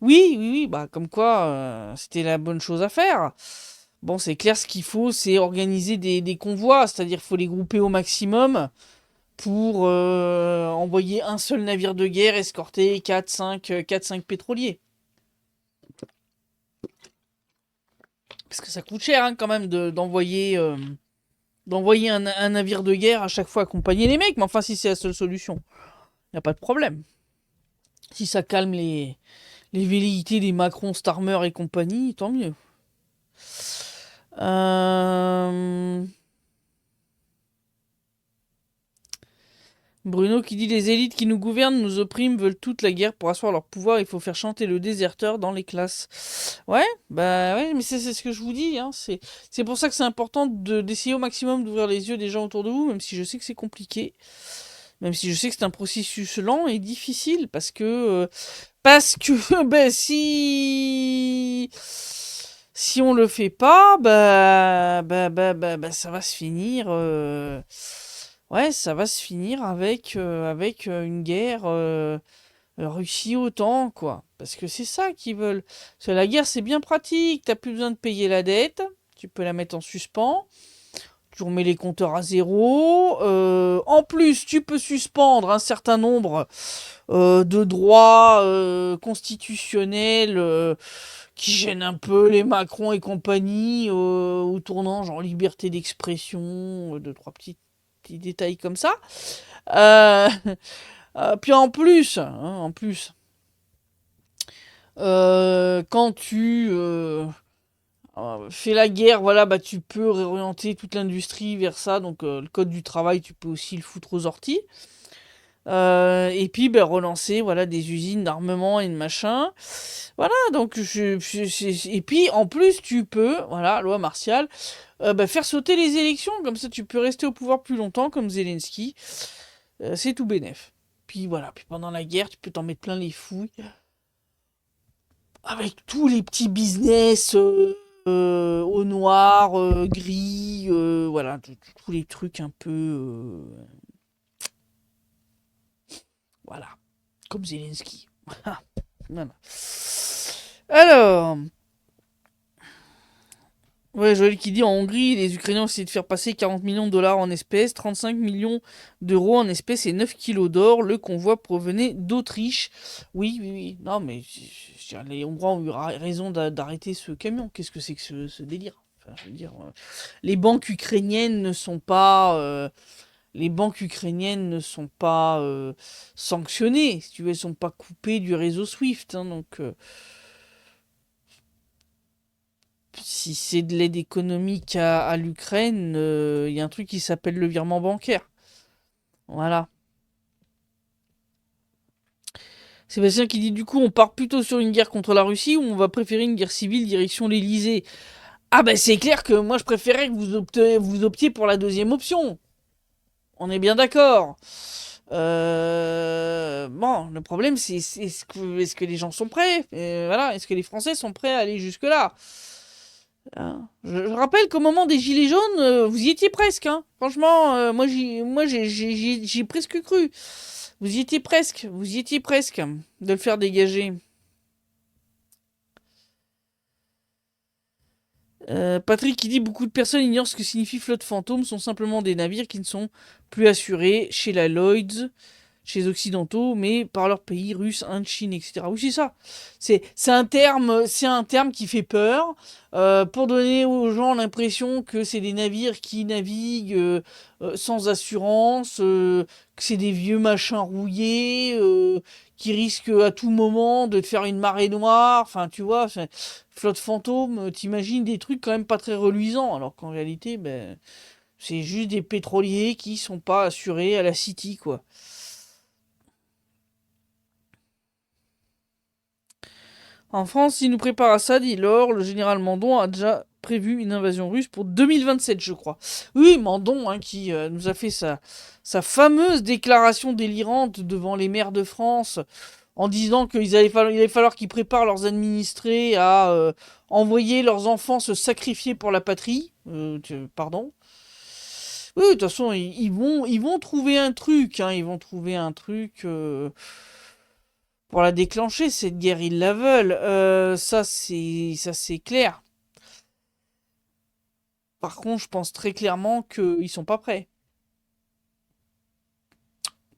Oui, oui, oui, bah comme quoi c'était la bonne chose à faire. Bon, c'est clair, ce qu'il faut, c'est organiser des convois, c'est-à-dire qu'il faut les grouper au maximum pour envoyer un seul navire de guerre escorter 4-5 pétroliers. Parce que ça coûte cher hein, quand même d'envoyer un navire de guerre à chaque fois accompagner les mecs, mais enfin si c'est la seule solution, il n'y a pas de problème. Si ça calme les velléités des Macron, Starmer et compagnie, tant mieux. Bruno qui dit les élites qui nous gouvernent, nous oppriment, veulent toute la guerre pour asseoir leur pouvoir, il faut faire chanter le déserteur dans les classes. Ouais, bah ouais, mais c'est ce que je vous dis, hein, c'est pour ça que c'est important d'essayer au maximum d'ouvrir les yeux des gens autour de vous, même si je sais que c'est compliqué, même si je sais que c'est un processus lent et difficile, parce que ben si on le fait pas, bah ça va se finir. Ouais, ça va se finir avec une guerre Russie-OTAN, quoi. Parce que c'est ça qu'ils veulent. Parce que la guerre, c'est bien pratique. T'as plus besoin de payer la dette. Tu peux la mettre en suspens. Tu remets les compteurs à zéro. En plus, tu peux suspendre un certain nombre de droits constitutionnels qui gênent un peu les Macron et compagnie au tournant, genre liberté d'expression, deux, trois petits détails comme ça. Euh, puis en plus, quand tu fais la guerre, voilà, bah tu peux réorienter toute l'industrie vers ça. Donc le code du travail, tu peux aussi le foutre aux orties. Et puis ben, relancer voilà des usines d'armement et de machin. Voilà, donc et puis en plus tu peux, voilà, loi martiale, bah, faire sauter les élections, comme ça tu peux rester au pouvoir plus longtemps comme Zelensky. C'est tout bénef. Puis voilà, puis pendant la guerre, tu peux t'en mettre plein les fouilles avec tous les petits business au noir, gris, voilà, tous les trucs un peu voilà, comme Zelensky. Voilà. Alors, ouais, Joël qui dit en Hongrie, les Ukrainiens ont essayé de faire passer 40 millions de dollars en espèces, 35 millions d'euros en espèces et 9 kilos d'or. Le convoi provenait d'Autriche. Oui, oui, oui. Non, mais les Hongrois ont eu raison d'arrêter ce camion. Qu'est-ce que c'est que ce délire? Enfin, je veux dire, les banques ukrainiennes ne sont pas. Les banques ukrainiennes ne sont pas sanctionnées, si tu veux, elles ne sont pas coupées du réseau SWIFT. Hein, donc, si c'est de l'aide économique à l'Ukraine, il y a un truc qui s'appelle le virement bancaire. Voilà. Sébastien qui dit du coup on part plutôt sur une guerre contre la Russie ou on va préférer une guerre civile direction l'Elysée. Ah ben c'est clair que moi je préférais que vous optiez pour la deuxième option. On est bien d'accord. Bon, le problème c'est est-ce que les gens sont prêts? Voilà, est-ce que les Français sont prêts à aller jusque là? Hein. Je rappelle qu'au moment des Gilets jaunes, vous y étiez presque. Hein. Franchement, j'y ai presque cru. Vous y étiez presque de le faire dégager. Patrick qui dit beaucoup de personnes ignorent ce que signifie flotte fantôme, sont simplement des navires qui ne sont plus assurés chez la Lloyds, chez les Occidentaux, mais par leur pays, Russe, Inde, Chine, etc. Oui, c'est ça. C'est un terme qui fait peur pour donner aux gens l'impression que c'est des navires qui naviguent sans assurance, que c'est des vieux machins rouillés qui risquent à tout moment de te faire une marée noire. Enfin, tu vois, flotte fantôme, t'imagines des trucs quand même pas très reluisants, alors qu'en réalité, ben, c'est juste des pétroliers qui sont pas assurés à la City, quoi. En France, il nous prépare à ça, dit Laure. Le général Mandon a déjà prévu une invasion russe pour 2027, je crois. Oui, Mandon, hein, qui nous a fait sa fameuse déclaration délirante devant les maires de France en disant qu'il allait falloir qu'ils préparent leurs administrés à envoyer leurs enfants se sacrifier pour la patrie. Pardon. Oui, de toute façon, ils vont trouver un truc, hein, ils vont trouver un truc pour la déclencher, cette guerre, ils la veulent. Ça c'est clair. Par contre, je pense très clairement qu'ils sont pas prêts.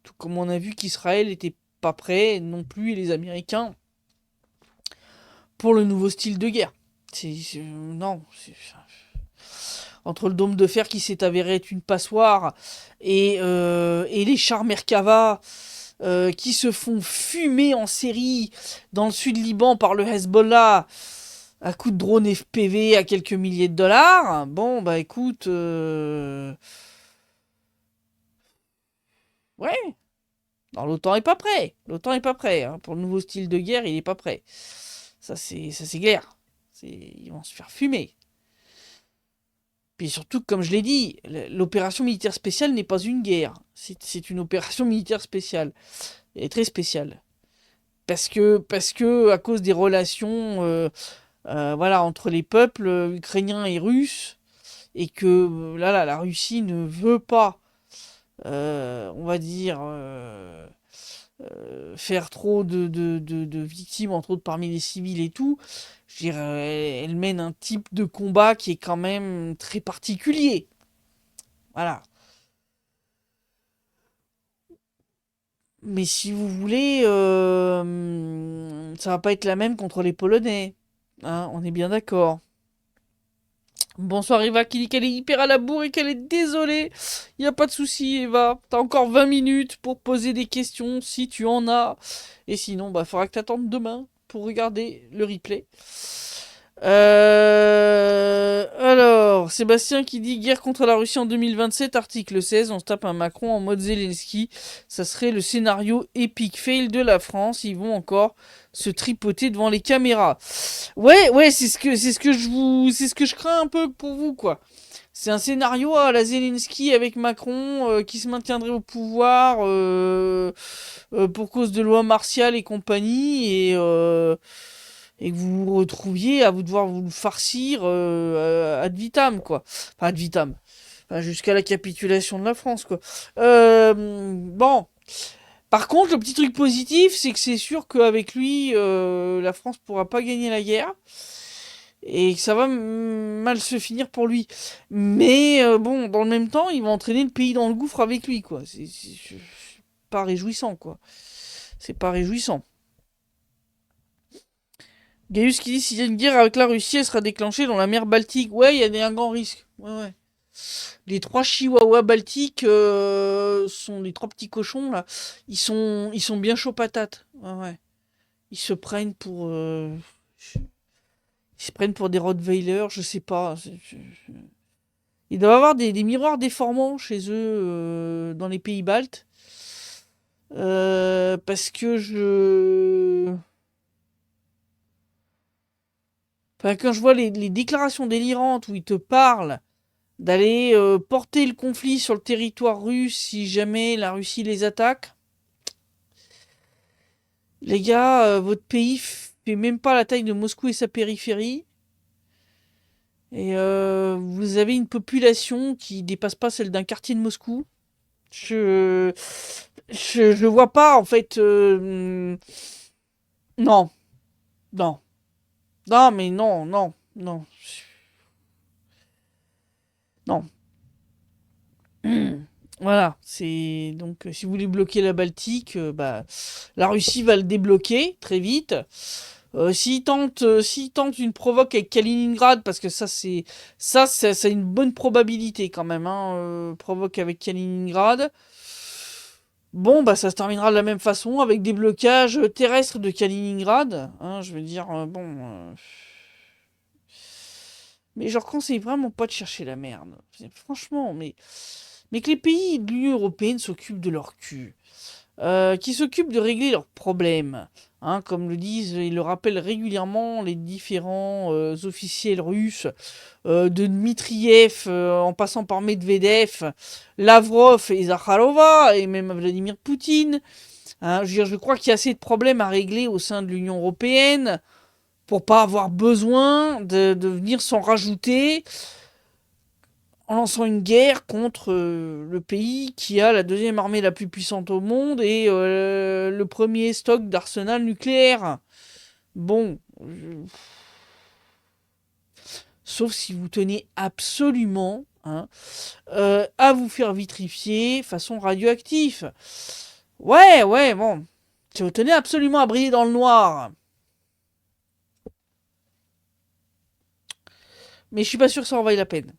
Tout comme on a vu qu'Israël était pas prêt non plus, et les Américains, pour le nouveau style de guerre. Non. Entre le dôme de fer qui s'est avéré être une passoire et les chars Merkava qui se font fumer en série dans le sud Liban par le Hezbollah à coups de drone FPV à quelques milliers de dollars. Bon, bah écoute, ouais, non, l'OTAN est pas prêt. L'OTAN est pas prêt, hein. Pour le nouveau style de guerre, il est pas prêt. Ça c'est clair. Ils vont se faire fumer. Puis surtout, comme je l'ai dit, l'opération militaire spéciale n'est pas une guerre. C'est une opération militaire spéciale. Elle est très spéciale. Parce que à cause des relations voilà, entre les peuples ukrainiens et russes, et que là, la Russie ne veut pas, on va dire, faire trop de victimes, entre autres parmi les civils et tout. Je veux dire, elle mène un type de combat qui est quand même très particulier. Voilà. Mais si vous voulez, ça va pas être la même contre les Polonais. Hein, on est bien d'accord. Bonsoir Eva qui dit qu'elle est hyper à la bourre et qu'elle est désolée. Y a pas de souci Eva. T'as encore 20 minutes pour poser des questions si tu en as. Et sinon, bah faudra que t'attendes demain pour regarder le replay. Alors, Sébastien qui dit guerre contre la Russie en 2027, article 16, on se tape un Macron en mode Zelensky. Ça serait le scénario épique fail de la France. Ils vont encore se tripoter devant les caméras. Ouais, c'est ce que je crains un peu pour vous, quoi. C'est un scénario à la Zelensky avec Macron qui se maintiendrait au pouvoir pour cause de loi martiale et compagnie et que vous vous retrouviez à vous devoir vous farcir ad vitam, quoi. Enfin, ad vitam. Enfin, jusqu'à la capitulation de la France, quoi. Bon. Par contre, le petit truc positif, c'est que c'est sûr qu'avec lui, la France pourra pas gagner la guerre. Et que ça va mal se finir pour lui. Mais bon, dans le même temps, il va entraîner le pays dans le gouffre avec lui, quoi. C'est pas réjouissant, quoi. C'est pas réjouissant. Gaius qui dit s'il y a une guerre avec la Russie, elle sera déclenchée dans la mer Baltique. Ouais, il y a un grand risque. Ouais. Les trois chihuahuas baltiques sont les trois petits cochons là. Ils sont bien chauds patates. Ouais. Ils se prennent pour ils se prennent pour des Rottweilers, je sais pas. Il doit y avoir des miroirs déformants chez eux dans les pays baltes. Parce que enfin, quand je vois les déclarations délirantes où ils te parlent d'aller porter le conflit sur le territoire russe si jamais la Russie les attaque. Les gars, votre pays fait même pas la taille de Moscou et sa périphérie. Et vous avez une population qui dépasse pas celle d'un quartier de Moscou. Je, je vois pas en fait. Non, non, non, mais non, non, non, non. Voilà, c'est donc si vous voulez bloquer la Baltique, bah la Russie va le débloquer très vite. S'il tente une provoque avec Kaliningrad, parce que ça a une bonne probabilité quand même, hein, provoque avec Kaliningrad. Bon, bah ça se terminera de la même façon avec des blocages terrestres de Kaliningrad. Hein, je veux dire, bon. Mais je leur conseille vraiment pas de chercher la merde. Franchement, mais que les pays de l'Union européenne s'occupent de leur cul. Qui s'occupent de régler leurs problèmes. Hein, comme le disent et le rappellent régulièrement les différents officiels russes, de Dmitriev en passant par Medvedev, Lavrov et Zakharova, et même Vladimir Poutine. Hein, je crois qu'il y a assez de problèmes à régler au sein de l'Union européenne pour pas avoir besoin de venir s'en rajouter en lançant une guerre contre le pays qui a la deuxième armée la plus puissante au monde et le premier stock d'arsenal nucléaire. Bon, sauf si vous tenez absolument à vous faire vitrifier façon radioactive. Ouais, bon. Si vous tenez absolument à briller dans le noir. Mais je suis pas sûr que ça en vaille la peine.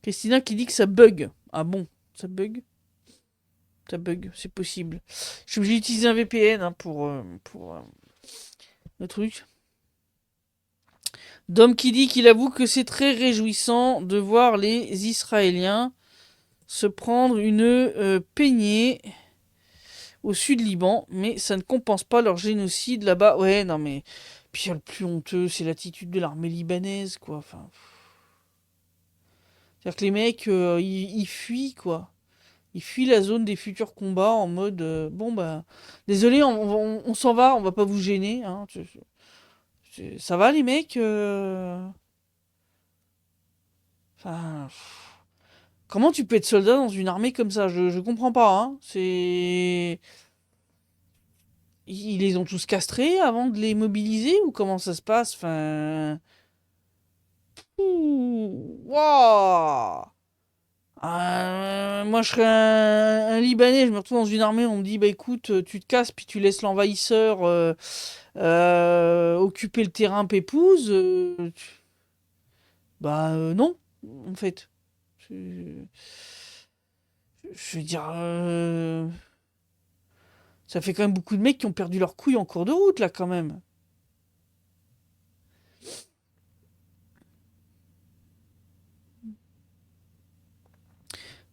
Christina qui dit que ça bug. Ah bon, ça bug? Ça bug, c'est possible. Je suis obligé d'utiliser un VPN pour le truc. Dom qui dit qu'il avoue que c'est très réjouissant de voir les Israéliens se prendre une peignée au sud Liban, mais ça ne compense pas leur génocide là-bas. Ouais, non mais... Puis le plus honteux, c'est l'attitude de l'armée libanaise, quoi. Enfin... C'est-à-dire que les mecs, ils fuient, quoi. Ils fuient la zone des futurs combats en mode bon bah désolé on s'en va, on va pas vous gêner hein. Ça va les mecs Enfin, comment tu peux être soldat dans une armée comme ça, je comprends pas hein. C'est ils les ont tous castrés avant de les mobiliser ou comment ça se passe? Enfin waouh. Moi, je serais un Libanais, je me retrouve dans une armée, on me dit, bah écoute, tu te casses, puis tu laisses l'envahisseur occuper le terrain pépouze. Bah non, en fait. Je, je veux dire, ça fait quand même beaucoup de mecs qui ont perdu leur couille en cours de route, là, quand même.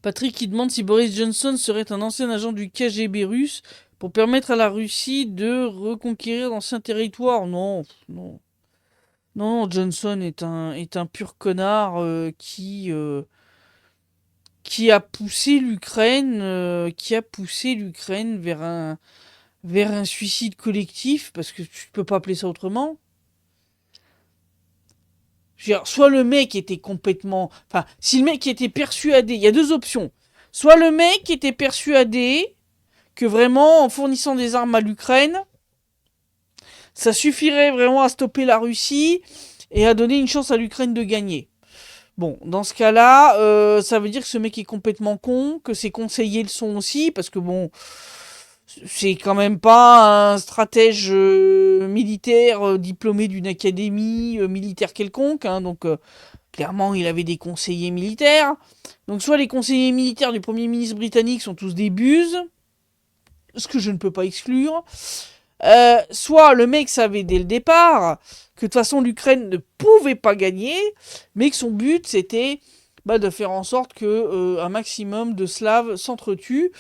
Patrick qui demande si Boris Johnson serait un ancien agent du KGB russe pour permettre à la Russie de reconquérir d'anciens territoires. Non, non. Non, Johnson est un pur connard qui a poussé l'Ukraine vers un suicide collectif parce que tu peux pas appeler ça autrement. Je veux dire, soit le mec était complètement, enfin, si le mec était persuadé, il y a deux options. Soit le mec était persuadé que vraiment en fournissant des armes à l'Ukraine, ça suffirait vraiment à stopper la Russie et à donner une chance à l'Ukraine de gagner. Bon, dans ce cas-là, ça veut dire que ce mec est complètement con, que ses conseillers le sont aussi, parce que bon, c'est quand même pas un stratège militaire diplômé d'une académie militaire quelconque, hein, donc clairement il avait des conseillers militaires. Donc soit les conseillers militaires du Premier ministre britannique sont tous des buses, ce que je ne peux pas exclure, soit le mec savait dès le départ que de toute façon l'Ukraine ne pouvait pas gagner, mais que son but c'était de faire en sorte que un maximum de Slaves s'entretuent,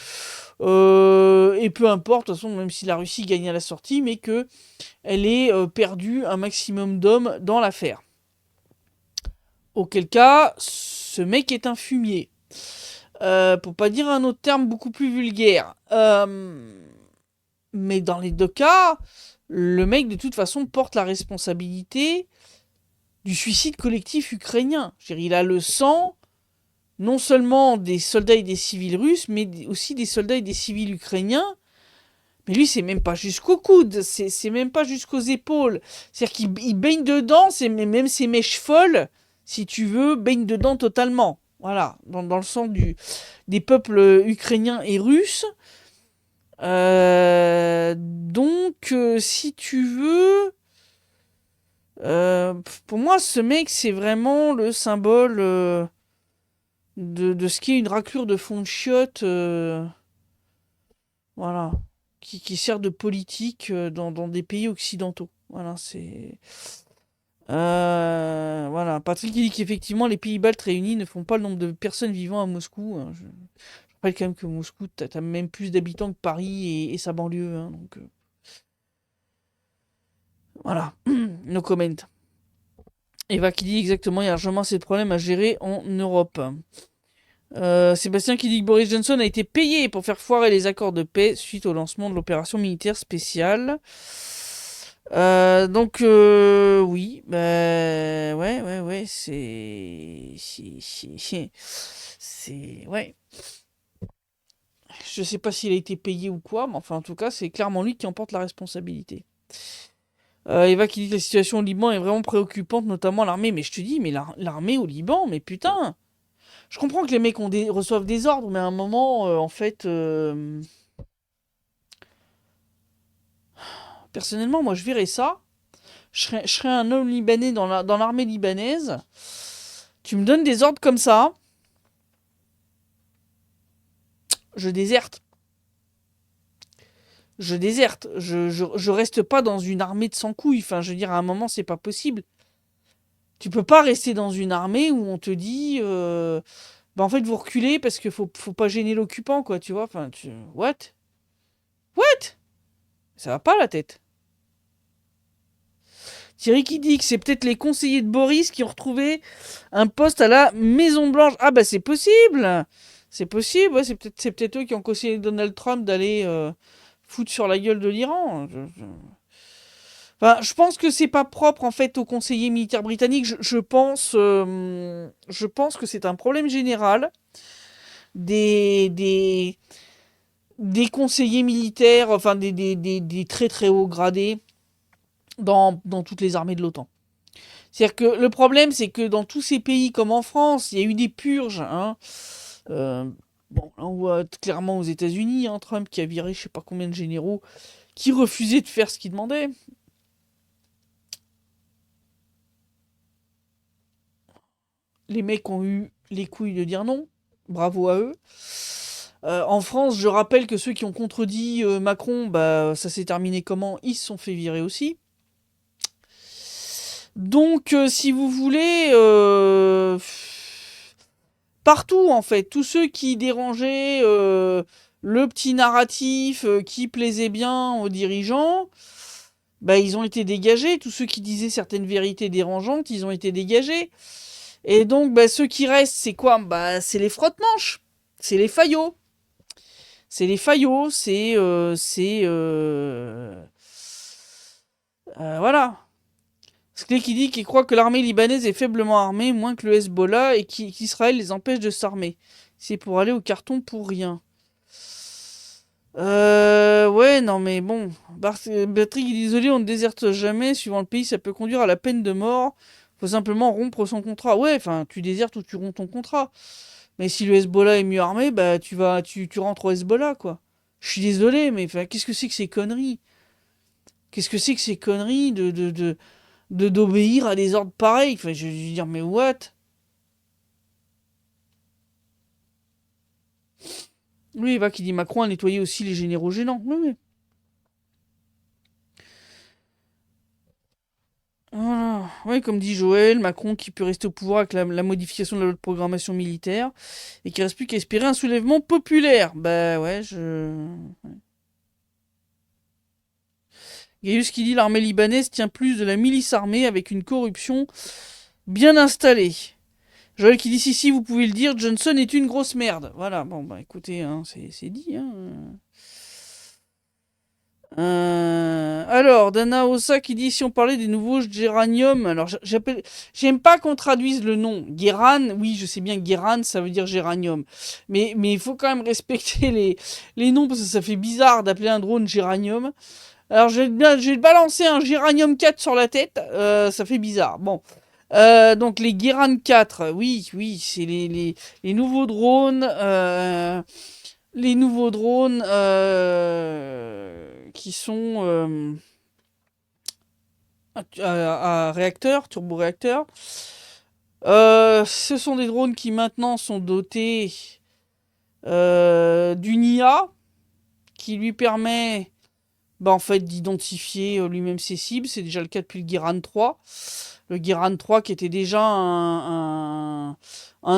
et peu importe, de toute façon, même si la Russie gagne à la sortie, mais que elle ait perdu un maximum d'hommes dans l'affaire. Auquel cas, ce mec est un fumier. Pour pas dire un autre terme beaucoup plus vulgaire. Mais dans les deux cas, le mec, de toute façon, porte la responsabilité du suicide collectif ukrainien. Je veux dire, il a le sang, non seulement des soldats et des civils russes, mais aussi des soldats et des civils ukrainiens. Mais lui, c'est même pas jusqu'au coude, c'est même pas jusqu'aux épaules. C'est-à-dire qu'il baigne dedans, même ses mèches folles, si tu veux, baignent dedans totalement. Voilà, dans le sang des peuples ukrainiens et russes. Si tu veux, pour moi, ce mec, c'est vraiment le symbole de ce qui est une raclure de fond de chiottes, voilà, qui sert de politique dans des pays occidentaux. Voilà, c'est. Voilà, Patrick dit qu'effectivement, les pays baltes réunis ne font pas le nombre de personnes vivant à Moscou. Hein. Je rappelle quand même que Moscou, t'as même plus d'habitants que Paris et sa banlieue. Hein, donc, voilà, no comment. Eva qui dit exactement, il y a largement assez de problèmes à gérer en Europe. Sébastien qui dit que Boris Johnson a été payé pour faire foirer les accords de paix suite au lancement de l'opération militaire spéciale. Oui, bah, ouais, ouais. Je sais pas s'il a été payé ou quoi, mais enfin, en tout cas, c'est clairement lui qui en porte la responsabilité. Eva qui dit que la situation au Liban est vraiment préoccupante, notamment l'armée. Mais je te dis, mais l'armée au Liban, mais putain! Je comprends que les mecs reçoivent des ordres, mais à un moment, en fait, personnellement, moi, je verrais ça. Je serais un homme libanais dans l'armée libanaise. Tu me donnes des ordres comme ça, je déserte. Je déserte. Je reste pas dans une armée de sans couilles. Enfin, je veux dire, à un moment, c'est pas possible. Tu peux pas rester dans une armée où on te dit, bah en fait, vous reculez parce que faut pas gêner l'occupant, quoi, tu vois. Enfin, what? What? Ça va pas la tête. Thierry qui dit que c'est peut-être les conseillers de Boris qui ont retrouvé un poste à la Maison Blanche. Ah bah c'est possible. C'est possible, ouais, c'est peut-être eux qui ont conseillé Donald Trump d'aller foutre sur la gueule de l'Iran. Enfin, je pense que c'est pas propre en fait aux conseillers militaires britanniques. Je pense que c'est un problème général des, des, des conseillers militaires, enfin des très très hauts gradés dans toutes les armées de l'OTAN. C'est-à-dire que le problème, c'est que dans tous ces pays comme en France, il y a eu des purges. Hein. Euh, bon, là, on voit clairement aux États-Unis, hein, Trump qui a viré je sais pas combien de généraux qui refusaient de faire ce qu'il demandait. Les mecs ont eu les couilles de dire non. Bravo à eux. En France, je rappelle que ceux qui ont contredit Macron, bah, ça s'est terminé comment? Ils se sont fait virer aussi. Donc, si vous voulez, partout en fait, tous ceux qui dérangeaient le petit narratif qui plaisait bien aux dirigeants, bah, ils ont été dégagés. Tous ceux qui disaient certaines vérités dérangeantes, ils ont été dégagés. Et donc, bah, ceux qui restent, c'est quoi? Bah, c'est les frotte-manches, c'est les faillots. C'est les faillots, voilà. Sclé qui dit qu'il croit que l'armée libanaise est faiblement armée, moins que le Hezbollah, et qu'Israël les empêche de s'armer. C'est pour aller au carton pour rien. Ouais, non, mais bon. Patrick est désolé, on ne déserte jamais. Suivant le pays, ça peut conduire à la peine de mort. Faut simplement rompre son contrat. Ouais, enfin, tu désertes ou tu romps ton contrat. Mais si le Hezbollah est mieux armé, bah, tu rentres au Hezbollah, quoi. Je suis désolé, mais enfin, qu'est-ce que c'est que ces conneries? Qu'est-ce que c'est que ces conneries d'obéir à des ordres pareils? Enfin, je veux dire, mais what? Oui, va qui dit Macron a nettoyé aussi les généraux gênants. Oui, oui. Voilà. Oui, comme dit Joël, Macron qui peut rester au pouvoir avec la modification de la loi de programmation militaire et qui reste plus qu'à espérer un soulèvement populaire. Bah ouais, Gaius qui dit l'armée libanaise tient plus de la milice armée avec une corruption bien installée. Joël qui dit si, vous pouvez le dire, Johnson est une grosse merde. Voilà, bon, bah écoutez, hein, c'est dit. Hein. Alors, Dana Ossa qui dit si on parlait des nouveaux géraniums. Alors, j'aime pas qu'on traduise le nom. Guéran, oui, je sais bien que Guéran, ça veut dire géranium. Mais il faut quand même respecter les noms parce que ça fait bizarre d'appeler un drone géranium. Alors, je vais te balancer un géranium 4 sur la tête. Ça fait bizarre. Bon. Donc, les Guéran 4, oui, c'est les nouveaux drones. Les nouveaux drones qui sont à réacteur, turboréacteur. Ce sont des drones qui maintenant sont dotés d'une IA qui lui permet bah, en fait, d'identifier lui-même ses cibles. C'est déjà le cas depuis le Guéran 3. Le Guéran 3 qui était déjà un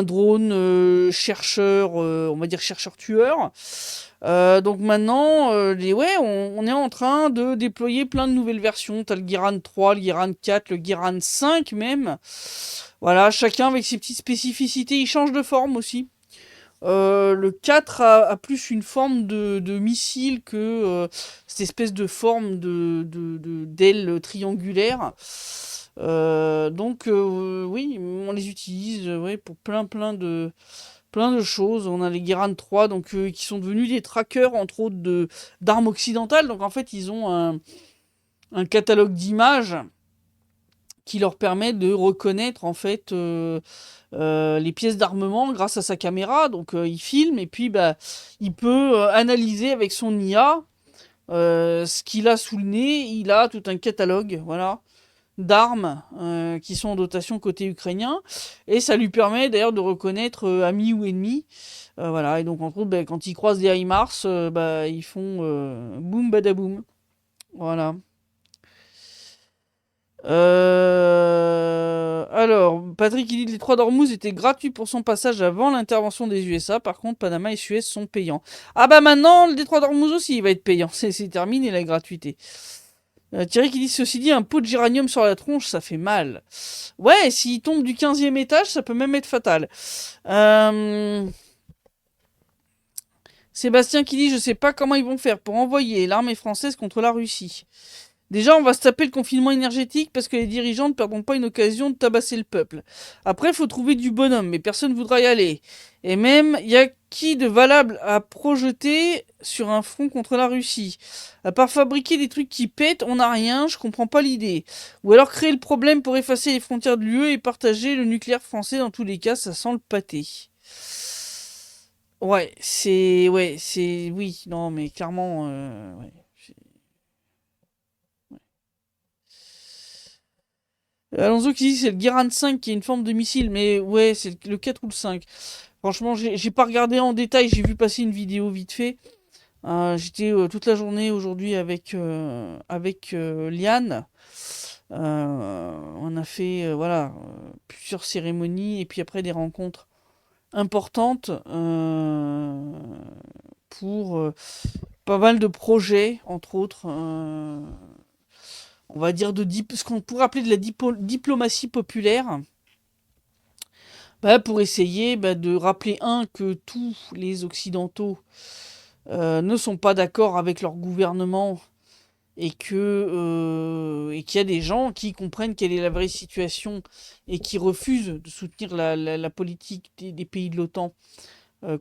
drone chercheur, on va dire chercheur-tueur. Donc maintenant, ouais, on est en train de déployer plein de nouvelles versions. T'as le Guéran 3, le Guéran 4, le Guéran 5 même. Voilà, chacun avec ses petites spécificités. Il change de forme aussi. Le 4 a plus une forme de missile que cette espèce de forme d'aile triangulaire. Oui, on les utilise ouais, pour plein de choses. On a les Guéran 3 donc, qui sont devenus des trackers, entre autres, d'armes occidentales. Donc en fait, ils ont un catalogue d'images qui leur permet de reconnaître en fait les pièces d'armement grâce à sa caméra. Donc il filme et puis bah, il peut analyser avec son IA ce qu'il a sous le nez. Il a tout un catalogue, voilà, d'armes qui sont en dotation côté ukrainien et ça lui permet d'ailleurs de reconnaître amis ou ennemis. Voilà, et donc entre autres, bah, quand ils croisent des HIMARS, bah, ils font boum badaboum. Voilà. Alors, Patrick, il dit que les 3 d'Ormuz étaient gratuits pour son passage avant l'intervention des USA. Par contre, Panama et Suez sont payants. Ah bah maintenant, le détroit d'Ormuz aussi, il va être payant. C'est terminé la gratuité. Thierry qui dit, ceci dit, un pot de géranium sur la tronche, ça fait mal. Ouais, s'il tombe du 15e étage, ça peut même être fatal. Sébastien qui dit, je sais pas comment ils vont faire pour envoyer l'armée française contre la Russie. Déjà, on va se taper le confinement énergétique parce que les dirigeants ne perdront pas une occasion de tabasser le peuple. Après, il faut trouver du bonhomme, mais personne ne voudra y aller. Et même, il y a qui de valable à projeter sur un front contre la Russie? À part fabriquer des trucs qui pètent, on n'a rien, je comprends pas l'idée. Ou alors créer le problème pour effacer les frontières de l'UE et partager le nucléaire français, dans tous les cas, ça sent le pâté. Ouais, c'est... Ouais, c'est... Oui, non, mais clairement... ouais. Alonso qui dit c'est le Guéran 5 qui est une forme de missile, mais ouais, c'est le 4 ou le 5. Franchement, j'ai pas regardé en détail, j'ai vu passer une vidéo vite fait. J'étais toute la journée aujourd'hui avec Liane. On a fait voilà, plusieurs cérémonies et puis après des rencontres importantes pour pas mal de projets, entre autres. On va dire ce qu'on pourrait appeler de la diplomatie populaire, bah, pour essayer bah, de rappeler, que tous les Occidentaux ne sont pas d'accord avec leur gouvernement et qu'il y a des gens qui comprennent quelle est la vraie situation et qui refusent de soutenir la politique des pays de l'OTAN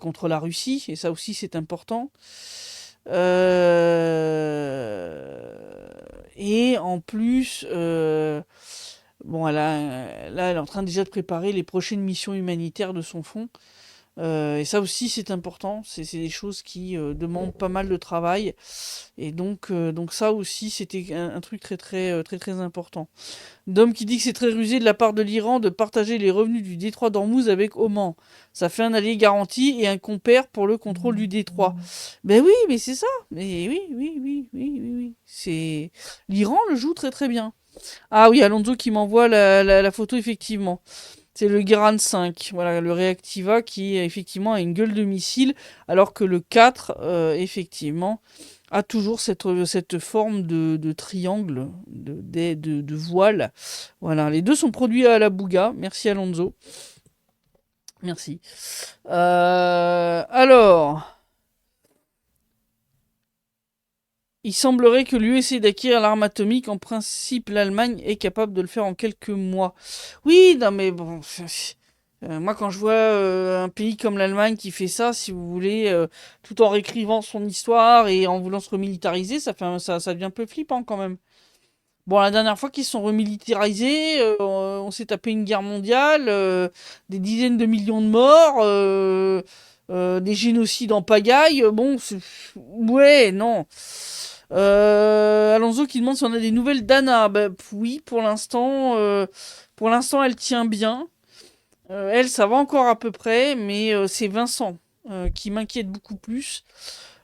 contre la Russie, et ça aussi c'est important. Et en plus, bon, là, elle est en train déjà de préparer les prochaines missions humanitaires de son fonds. Et ça aussi, c'est important. C'est des choses qui demandent pas mal de travail. Et donc ça aussi, c'était un truc très très important. Dom qui dit que c'est très rusé de la part de l'Iran de partager les revenus du détroit d'Ormuz avec Oman. Ça fait un allié garanti et un compère pour le contrôle du détroit. Ben oui, mais c'est ça. Mais oui. C'est l'Iran le joue très très bien. Ah oui, Alonso qui m'envoie la photo effectivement. C'est le Guéran 5, voilà, le Reactiva qui effectivement a une gueule de missile, alors que le 4, effectivement, a toujours cette forme de triangle, de voile. Voilà, les deux sont produits à la Bouga. Merci Alonso. Merci. Alors, il semblerait que l'UE essaie d'acquérir l'arme atomique. En principe, l'Allemagne est capable de le faire en quelques mois. Oui, non mais bon... moi, quand je vois un pays comme l'Allemagne qui fait ça, si vous voulez, tout en réécrivant son histoire et en voulant se remilitariser, ça devient un peu flippant quand même. Bon, la dernière fois qu'ils se sont remilitarisés, on s'est tapé une guerre mondiale, des dizaines de millions de morts, des génocides en pagaille. Bon, ouais, non. Alonso qui demande si on a des nouvelles d'Anna. Ben, oui, pour l'instant, elle tient bien. Elle, ça va encore à peu près, mais c'est Vincent qui m'inquiète beaucoup plus.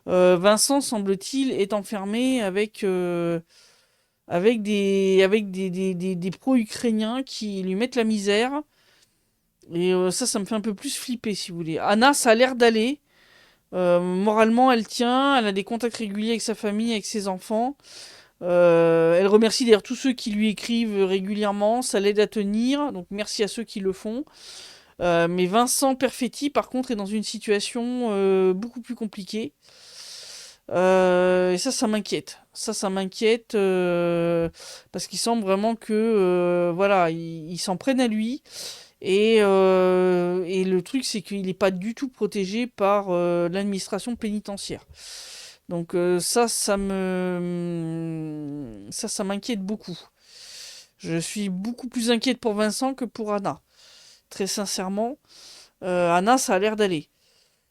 Vincent, semble-t-il, est enfermé avec des pro-ukrainiens qui lui mettent la misère. Et ça me fait un peu plus flipper, si vous voulez. Anna, ça a l'air d'aller. Moralement, elle tient. Elle a des contacts réguliers avec sa famille, avec ses enfants. Elle remercie d'ailleurs tous ceux qui lui écrivent régulièrement. Ça l'aide à tenir. Donc merci à ceux qui le font. Mais Vincent Perfetti, par contre, est dans une situation beaucoup plus compliquée. Et ça m'inquiète. Ça m'inquiète parce qu'il semble vraiment que voilà, ils s'en prennent à lui. Et le truc, c'est qu'il n'est pas du tout protégé par l'administration pénitentiaire. Donc ça m'inquiète beaucoup. Je suis beaucoup plus inquiète pour Vincent que pour Anna. Très sincèrement, Anna, ça a l'air d'aller.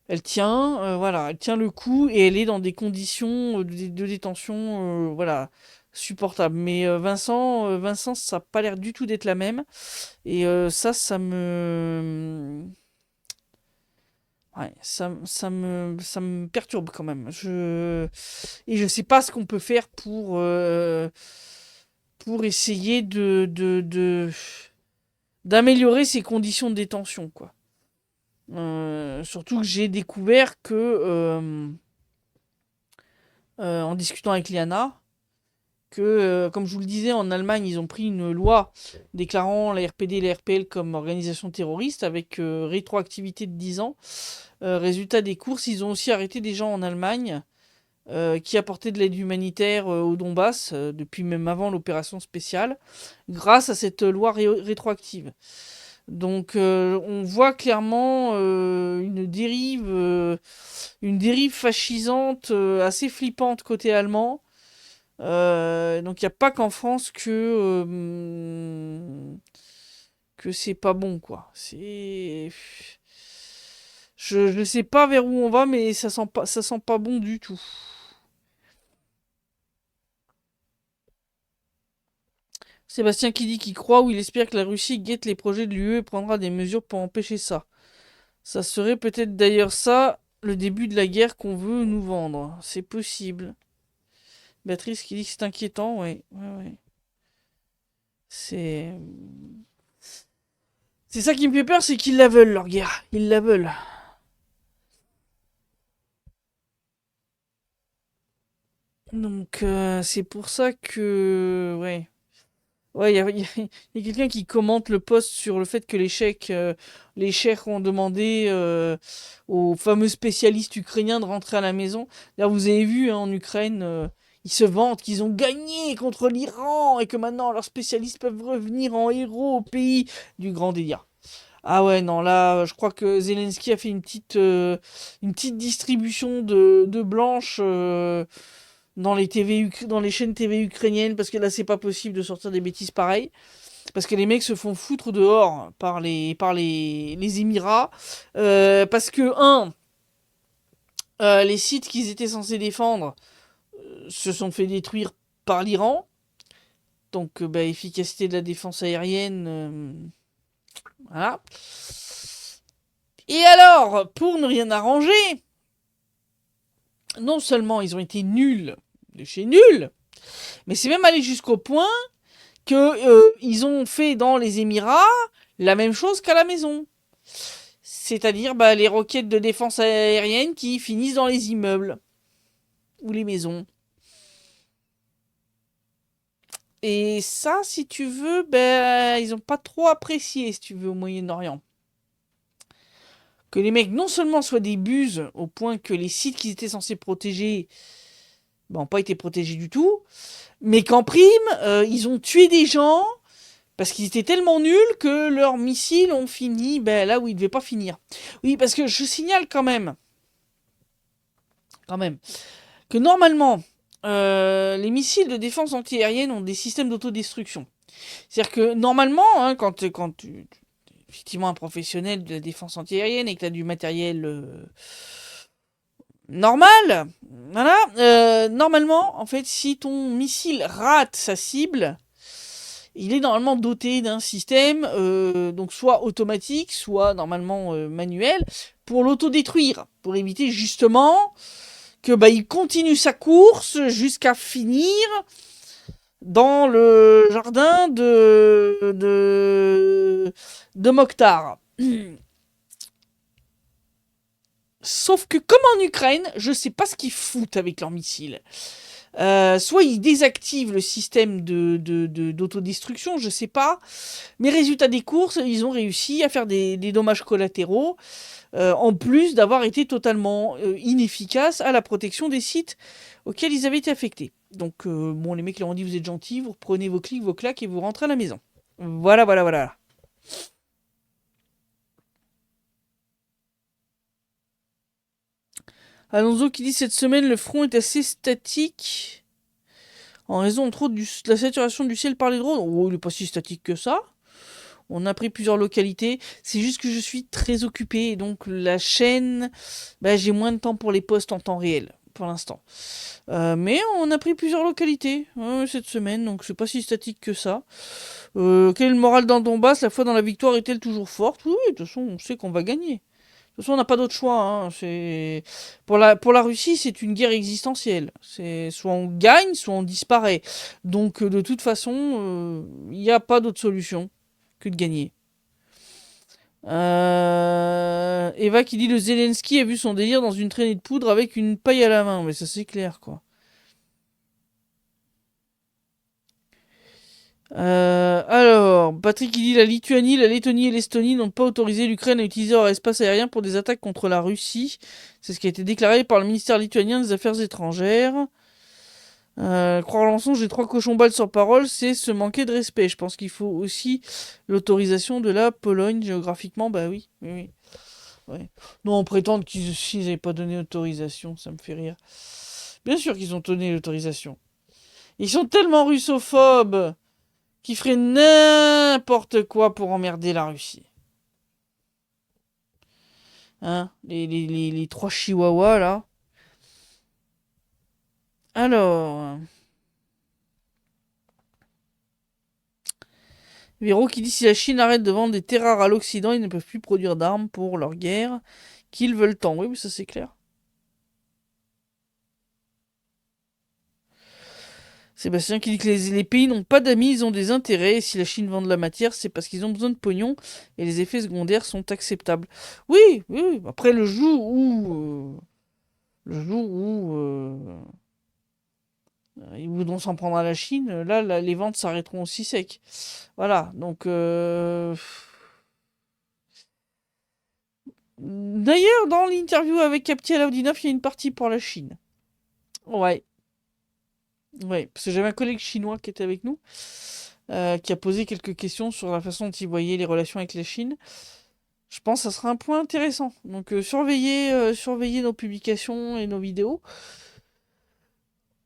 Elle tient, voilà, elle tient le coup et elle est dans des conditions de détention, voilà, supportables. Mais Vincent, ça n'a pas l'air du tout d'être la même. Et ouais, ça me perturbe quand même. Et je sais pas ce qu'on peut faire pour essayer d'améliorer ces conditions de détention, quoi. Surtout que j'ai découvert que, en discutant avec Liana, que, comme je vous le disais, en Allemagne, ils ont pris une loi déclarant la RPD et la RPL comme organisation terroriste avec rétroactivité de 10 ans. Résultat des courses, ils ont aussi arrêté des gens en Allemagne qui apportaient de l'aide humanitaire au Donbass, depuis même avant l'opération spéciale, grâce à cette loi rétroactive. Donc on voit clairement une dérive fascisante assez flippante côté allemand. Donc il n'y a pas qu'en France que c'est pas bon, quoi. Je ne sais pas vers où on va, mais ça sent pas bon du tout. Sébastien qui dit qu'il croit ou il espère que la Russie guette les projets de l'UE et prendra des mesures pour empêcher ça. Ça serait peut-être d'ailleurs ça, le début de la guerre qu'on veut nous vendre. C'est possible. Béatrice qui dit que c'est inquiétant, ouais. Ouais, ouais. C'est. C'est ça qui me fait peur, c'est qu'ils la veulent, leur guerre. Ils la veulent. Donc, c'est pour ça que. Ouais. Ouais, il y a quelqu'un qui commente le post sur le fait que les cheikhs ont demandé aux fameux spécialistes ukrainiens de rentrer à la maison. D'ailleurs, vous avez vu hein, en Ukraine, ils se vantent qu'ils ont gagné contre l'Iran et que maintenant leurs spécialistes peuvent revenir en héros au pays du grand délire. Ah ouais, non, là, je crois que Zelensky a fait une petite distribution de blanches dans les chaînes TV ukrainiennes, parce que là, c'est pas possible de sortir des bêtises pareilles. Parce que les mecs se font foutre dehors les Émirats. Parce que, les sites qu'ils étaient censés défendre se sont fait détruire par l'Iran. Donc, bah, efficacité de la défense aérienne. Voilà. Et alors, pour ne rien arranger, non seulement ils ont été nuls de chez nuls, mais c'est même allé jusqu'au point que ils ont fait dans les Émirats la même chose qu'à la maison. C'est-à-dire bah, les roquettes de défense aérienne qui finissent dans les immeubles ou les maisons. Et ça, si tu veux, ben, ils ont pas trop apprécié, si tu veux, au Moyen-Orient. Que les mecs, non seulement soient des buses, au point que les sites qu'ils étaient censés protéger n'ont pas été protégés du tout, mais qu'en prime, ils ont tué des gens parce qu'ils étaient tellement nuls que leurs missiles ont fini ben, là où ils ne devaient pas finir. Oui, parce que je signale quand même, que normalement, les missiles de défense antiaérienne ont des systèmes d'autodestruction. C'est-à-dire que normalement, hein, quand tu es effectivement un professionnel de la défense antiaérienne et que tu as du matériel normal, voilà, normalement, en fait, si ton missile rate sa cible, il est normalement doté d'un système, donc soit automatique, soit normalement manuel, pour l'autodétruire, pour éviter justement que bah, il continue sa course jusqu'à finir dans le jardin de Mokhtar. Sauf que comme en Ukraine, je sais pas ce qu'ils foutent avec leurs missiles. Soit ils désactivent le système d'autodestruction, je sais pas. Mais résultat des courses, ils ont réussi à faire des dommages collatéraux, en plus d'avoir été totalement inefficaces à la protection des sites auxquels ils avaient été affectés. Donc, bon, les mecs leur ont dit, vous êtes gentils, vous reprenez vos clics, vos claques et vous rentrez à la maison. Voilà, voilà, voilà. Alonso qui dit, cette semaine, le front est assez statique, en raison, entre autres, de la saturation du ciel par les drones. Oh, il n'est pas si statique que ça. On a pris plusieurs localités. C'est juste que je suis très occupé. Et donc, la chaîne, bah, j'ai moins de temps pour les posts en temps réel, pour l'instant. Mais on a pris plusieurs localités cette semaine. Donc, c'est pas si statique que ça. Quel est le moral dans le Donbass? La foi dans la victoire est-elle toujours forte? Oui, de toute façon, on sait qu'on va gagner. De toute façon, on n'a pas d'autre choix. Hein. Pour la Russie, c'est une guerre existentielle. C'est soit on gagne, soit on disparaît. Donc, de toute façon, il n'y a pas d'autre solution que de gagner. Eva qui dit, le Zelensky a vu son délire dans une traînée de poudre avec une paille à la main. Mais ça, c'est clair, quoi. Alors, Patrick il dit, la Lituanie, la Lettonie et l'Estonie n'ont pas autorisé l'Ukraine à utiliser leur espace aérien pour des attaques contre la Russie. C'est ce qui a été déclaré par le ministère lituanien des Affaires étrangères. Croire le mensonge des trois cochons balles sur parole, c'est se manquer de respect. Je pense qu'il faut aussi l'autorisation de la Pologne géographiquement. Bah oui, oui, oui. Ouais. Non, on prétend qu'ils n'avaient pas donné autorisation, ça me fait rire. Bien sûr qu'ils ont donné l'autorisation. Ils sont tellement russophobes qu'ils feraient n'importe quoi pour emmerder la Russie. Hein, les trois chihuahuas là. Alors, Véro qui dit, si la Chine arrête de vendre des terres rares à l'Occident, ils ne peuvent plus produire d'armes pour leur guerre qu'ils veulent tant. Oui, mais ça c'est clair. Sébastien qui dit que les pays n'ont pas d'amis, ils ont des intérêts. Et si la Chine vend de la matière, c'est parce qu'ils ont besoin de pognon et les effets secondaires sont acceptables. Oui, oui, oui. Après, le jour où ils voudront s'en prendre à la Chine, là, les ventes s'arrêteront aussi sec. Voilà, donc... D'ailleurs, dans l'interview avec Capti Alaudinov, il y a une partie pour la Chine. Ouais, ouais, parce que j'avais un collègue chinois qui était avec nous, qui a posé quelques questions sur la façon dont il voyait les relations avec la Chine. Je pense que ça sera un point intéressant. Donc surveillez nos publications et nos vidéos.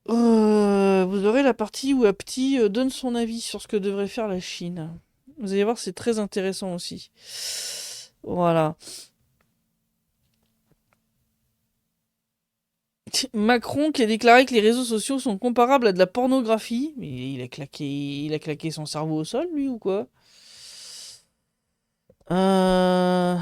Vous aurez la partie où Apti donne son avis sur ce que devrait faire la Chine. Vous allez voir, c'est très intéressant aussi. Voilà. Macron qui a déclaré que les réseaux sociaux sont comparables à de la pornographie. Mais il a claqué son cerveau au sol, lui, ou quoi? Euh...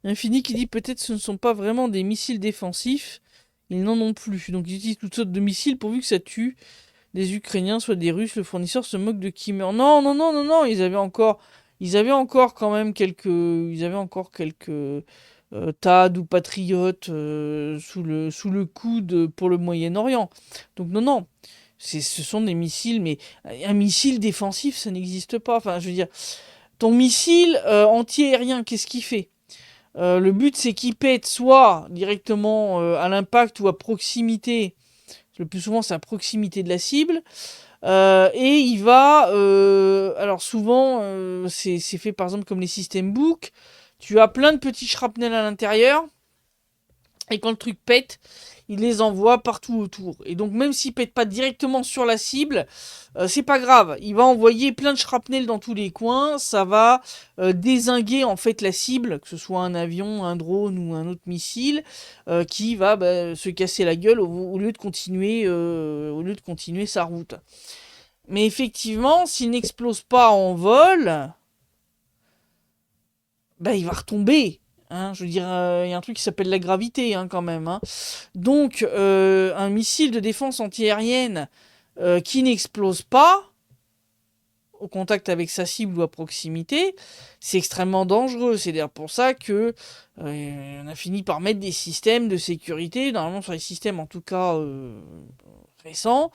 Infini qui dit, peut-être ce ne sont pas vraiment des missiles défensifs. Ils n'en ont plus. Donc ils utilisent toutes sortes de missiles pourvu que ça tue des Ukrainiens, soit des Russes. Le fournisseur se moque de qui meurt. Non, non, non, non, non. Ils avaient encore quand même quelques. Ils avaient encore quelques THAAD ou Patriotes sous le coude pour le Moyen-Orient. Donc non, non. Ce sont des missiles, mais un missile défensif, ça n'existe pas. Enfin, je veux dire, ton missile anti-aérien, qu'est-ce qu'il fait? Le but, c'est qu'il pète soit directement à l'impact ou à proximité. Le plus souvent, c'est à proximité de la cible. Et il va... alors souvent, c'est fait par exemple comme les systèmes Book. Tu as plein de petits shrapnels à l'intérieur. Et quand le truc pète, il les envoie partout autour. Et donc même s'il pète pas directement sur la cible, c'est pas grave. Il va envoyer plein de shrapnel dans tous les coins. Ça va dézinguer en fait la cible, que ce soit un avion, un drone ou un autre missile, qui va se casser la gueule au lieu de continuer sa route. Mais effectivement, s'il n'explose pas en vol, il va retomber. Hein, je veux dire, il y a un truc qui s'appelle la gravité, hein, quand même. Hein. Donc, un missile de défense antiaérienne qui n'explose pas, au contact avec sa cible ou à proximité, c'est extrêmement dangereux. C'est d'ailleurs pour ça que on a fini par mettre des systèmes de sécurité, normalement sur les systèmes en tout cas récents,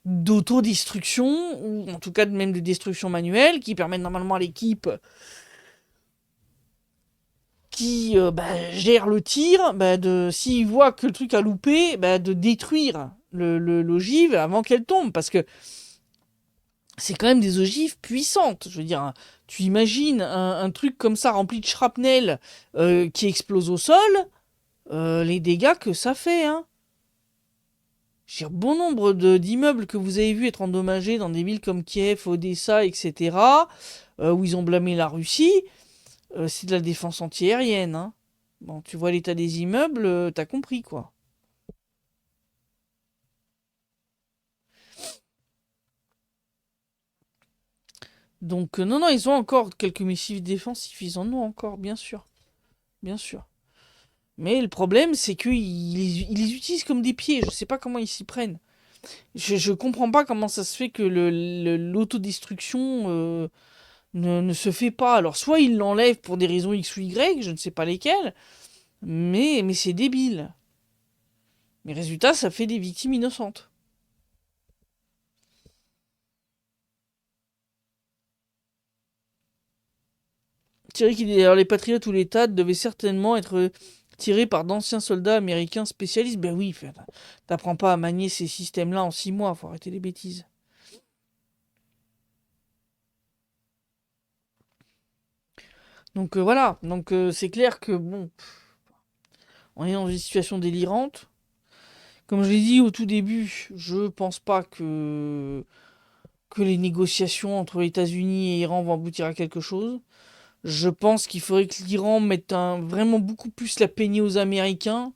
d'autodestruction, ou en tout cas même de destruction manuelle, qui permettent normalement à l'équipe qui gère le tir, s'il voit que le truc a loupé, de détruire l'ogive avant qu'elle tombe. Parce que c'est quand même des ogives puissantes. Je veux dire, tu imagines un truc comme ça rempli de shrapnel qui explose au sol, les dégâts que ça fait, hein. Je veux dire, bon nombre d'immeubles que vous avez vu être endommagés dans des villes comme Kiev, Odessa, etc., où ils ont blâmé la Russie, c'est de la défense antiaérienne, hein. Bon, tu vois l'état des immeubles, t'as compris, quoi. Donc, non, non, ils ont encore quelques missiles défensifs, ils en ont encore, bien sûr. Bien sûr. Mais le problème, c'est qu'ils les utilisent comme des pieds. Je sais pas comment ils s'y prennent. Je comprends pas comment ça se fait que l'autodestruction ne se fait pas. Alors, soit ils l'enlèvent pour des raisons X ou Y, je ne sais pas lesquelles, mais c'est débile. Mais résultat, ça fait des victimes innocentes. Alors, les Patriotes ou les THAAD devaient certainement être tirés par d'anciens soldats américains spécialistes. Ben oui, t'apprends pas à manier ces systèmes-là en 6 mois, faut arrêter les bêtises. Donc voilà, donc c'est clair que bon, on est dans une situation délirante. Comme je l'ai dit au tout début, je pense pas que les négociations entre les États-Unis et Iran vont aboutir à quelque chose. Je pense qu'il faudrait que l'Iran mette vraiment beaucoup plus la peignée aux Américains.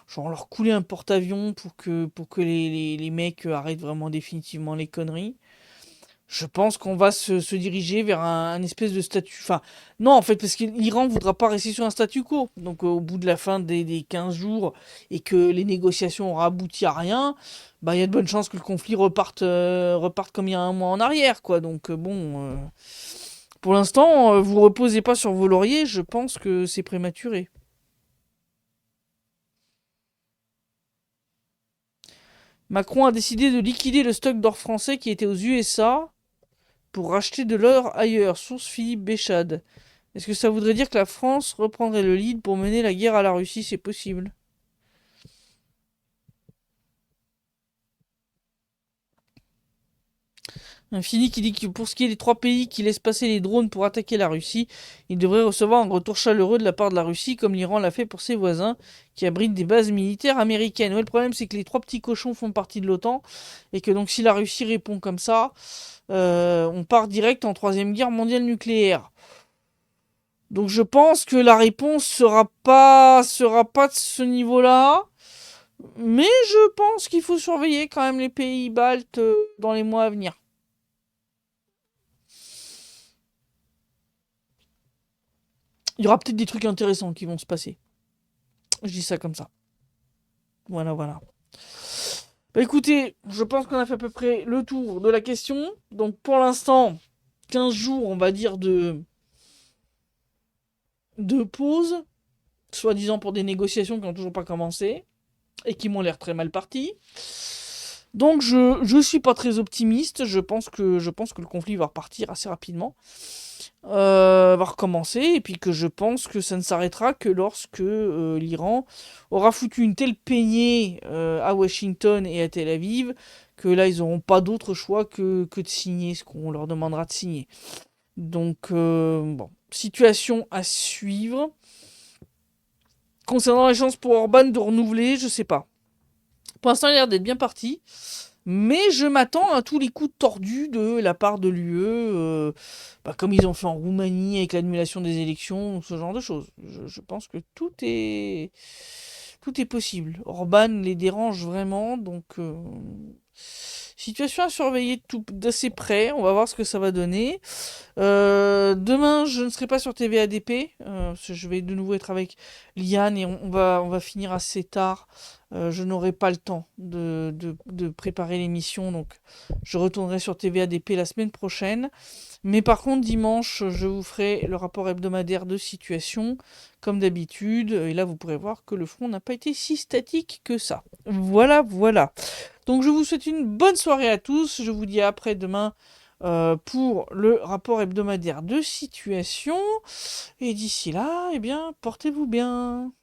Genre leur couler un porte-avions pour que les mecs arrêtent vraiment définitivement les conneries. Je pense qu'on va se diriger vers un espèce de statut. Enfin, non, en fait, parce que l'Iran ne voudra pas rester sur un statu quo. Donc, au bout de la fin des 15 jours et que les négociations auront abouti à rien, bah, il y a de bonnes chances que le conflit reparte comme il y a un mois en arrière, quoi. Donc, pour l'instant, vous reposez pas sur vos lauriers. Je pense que c'est prématuré. Macron a décidé de liquider le stock d'or français qui était aux USA pour racheter de l'or ailleurs. Source Philippe Béchade. Est-ce que ça voudrait dire que la France reprendrait le lead pour mener la guerre à la Russie? C'est possible. Infini qui dit que pour ce qui est des 3 pays qui laissent passer les drones pour attaquer la Russie, ils devraient recevoir un retour chaleureux de la part de la Russie, comme l'Iran l'a fait pour ses voisins, qui abritent des bases militaires américaines. Ouais, le problème, c'est que les 3 petits cochons font partie de l'OTAN, et que donc si la Russie répond comme ça, on part direct en troisième guerre mondiale nucléaire. Donc je pense que la réponse sera pas de ce niveau-là. Mais je pense qu'il faut surveiller quand même les pays baltes dans les mois à venir. Il y aura peut-être des trucs intéressants qui vont se passer. Je dis ça comme ça. Voilà, voilà. Bah écoutez, je pense qu'on a fait à peu près le tour de la question. Donc pour l'instant, 15 jours, on va dire, de pause, soi-disant pour des négociations qui n'ont toujours pas commencé et qui m'ont l'air très mal parties. Donc je suis pas très optimiste. Je pense que le conflit va repartir assez rapidement. Va recommencer et puis que je pense que ça ne s'arrêtera que lorsque l'Iran aura foutu une telle peignée à Washington et à Tel Aviv que là ils n'auront pas d'autre choix que de signer ce qu'on leur demandera de signer. Donc bon, situation à suivre. Concernant les chances pour Orban de renouveler, je sais pas. Pour l'instant il a l'air d'être bien parti. Mais je m'attends à tous les coups tordus de la part de l'UE, comme ils ont fait en Roumanie avec l'annulation des élections, ce genre de choses. Je pense que tout est possible. Orban les dérange vraiment, donc Situation à surveiller d'assez près, on va voir ce que ça va donner. Demain, je ne serai pas sur TVADP, parce que je vais de nouveau être avec Liane et on va finir assez tard. Je n'aurai pas le temps de préparer l'émission, donc je retournerai sur TVADP la semaine prochaine. Mais par contre, dimanche, je vous ferai le rapport hebdomadaire de situation, comme d'habitude. Et là, vous pourrez voir que le front n'a pas été si statique que ça. Voilà, voilà. Donc, je vous souhaite une bonne soirée à tous. Je vous dis à après-demain pour le rapport hebdomadaire de situation. Et d'ici là, eh bien, portez-vous bien.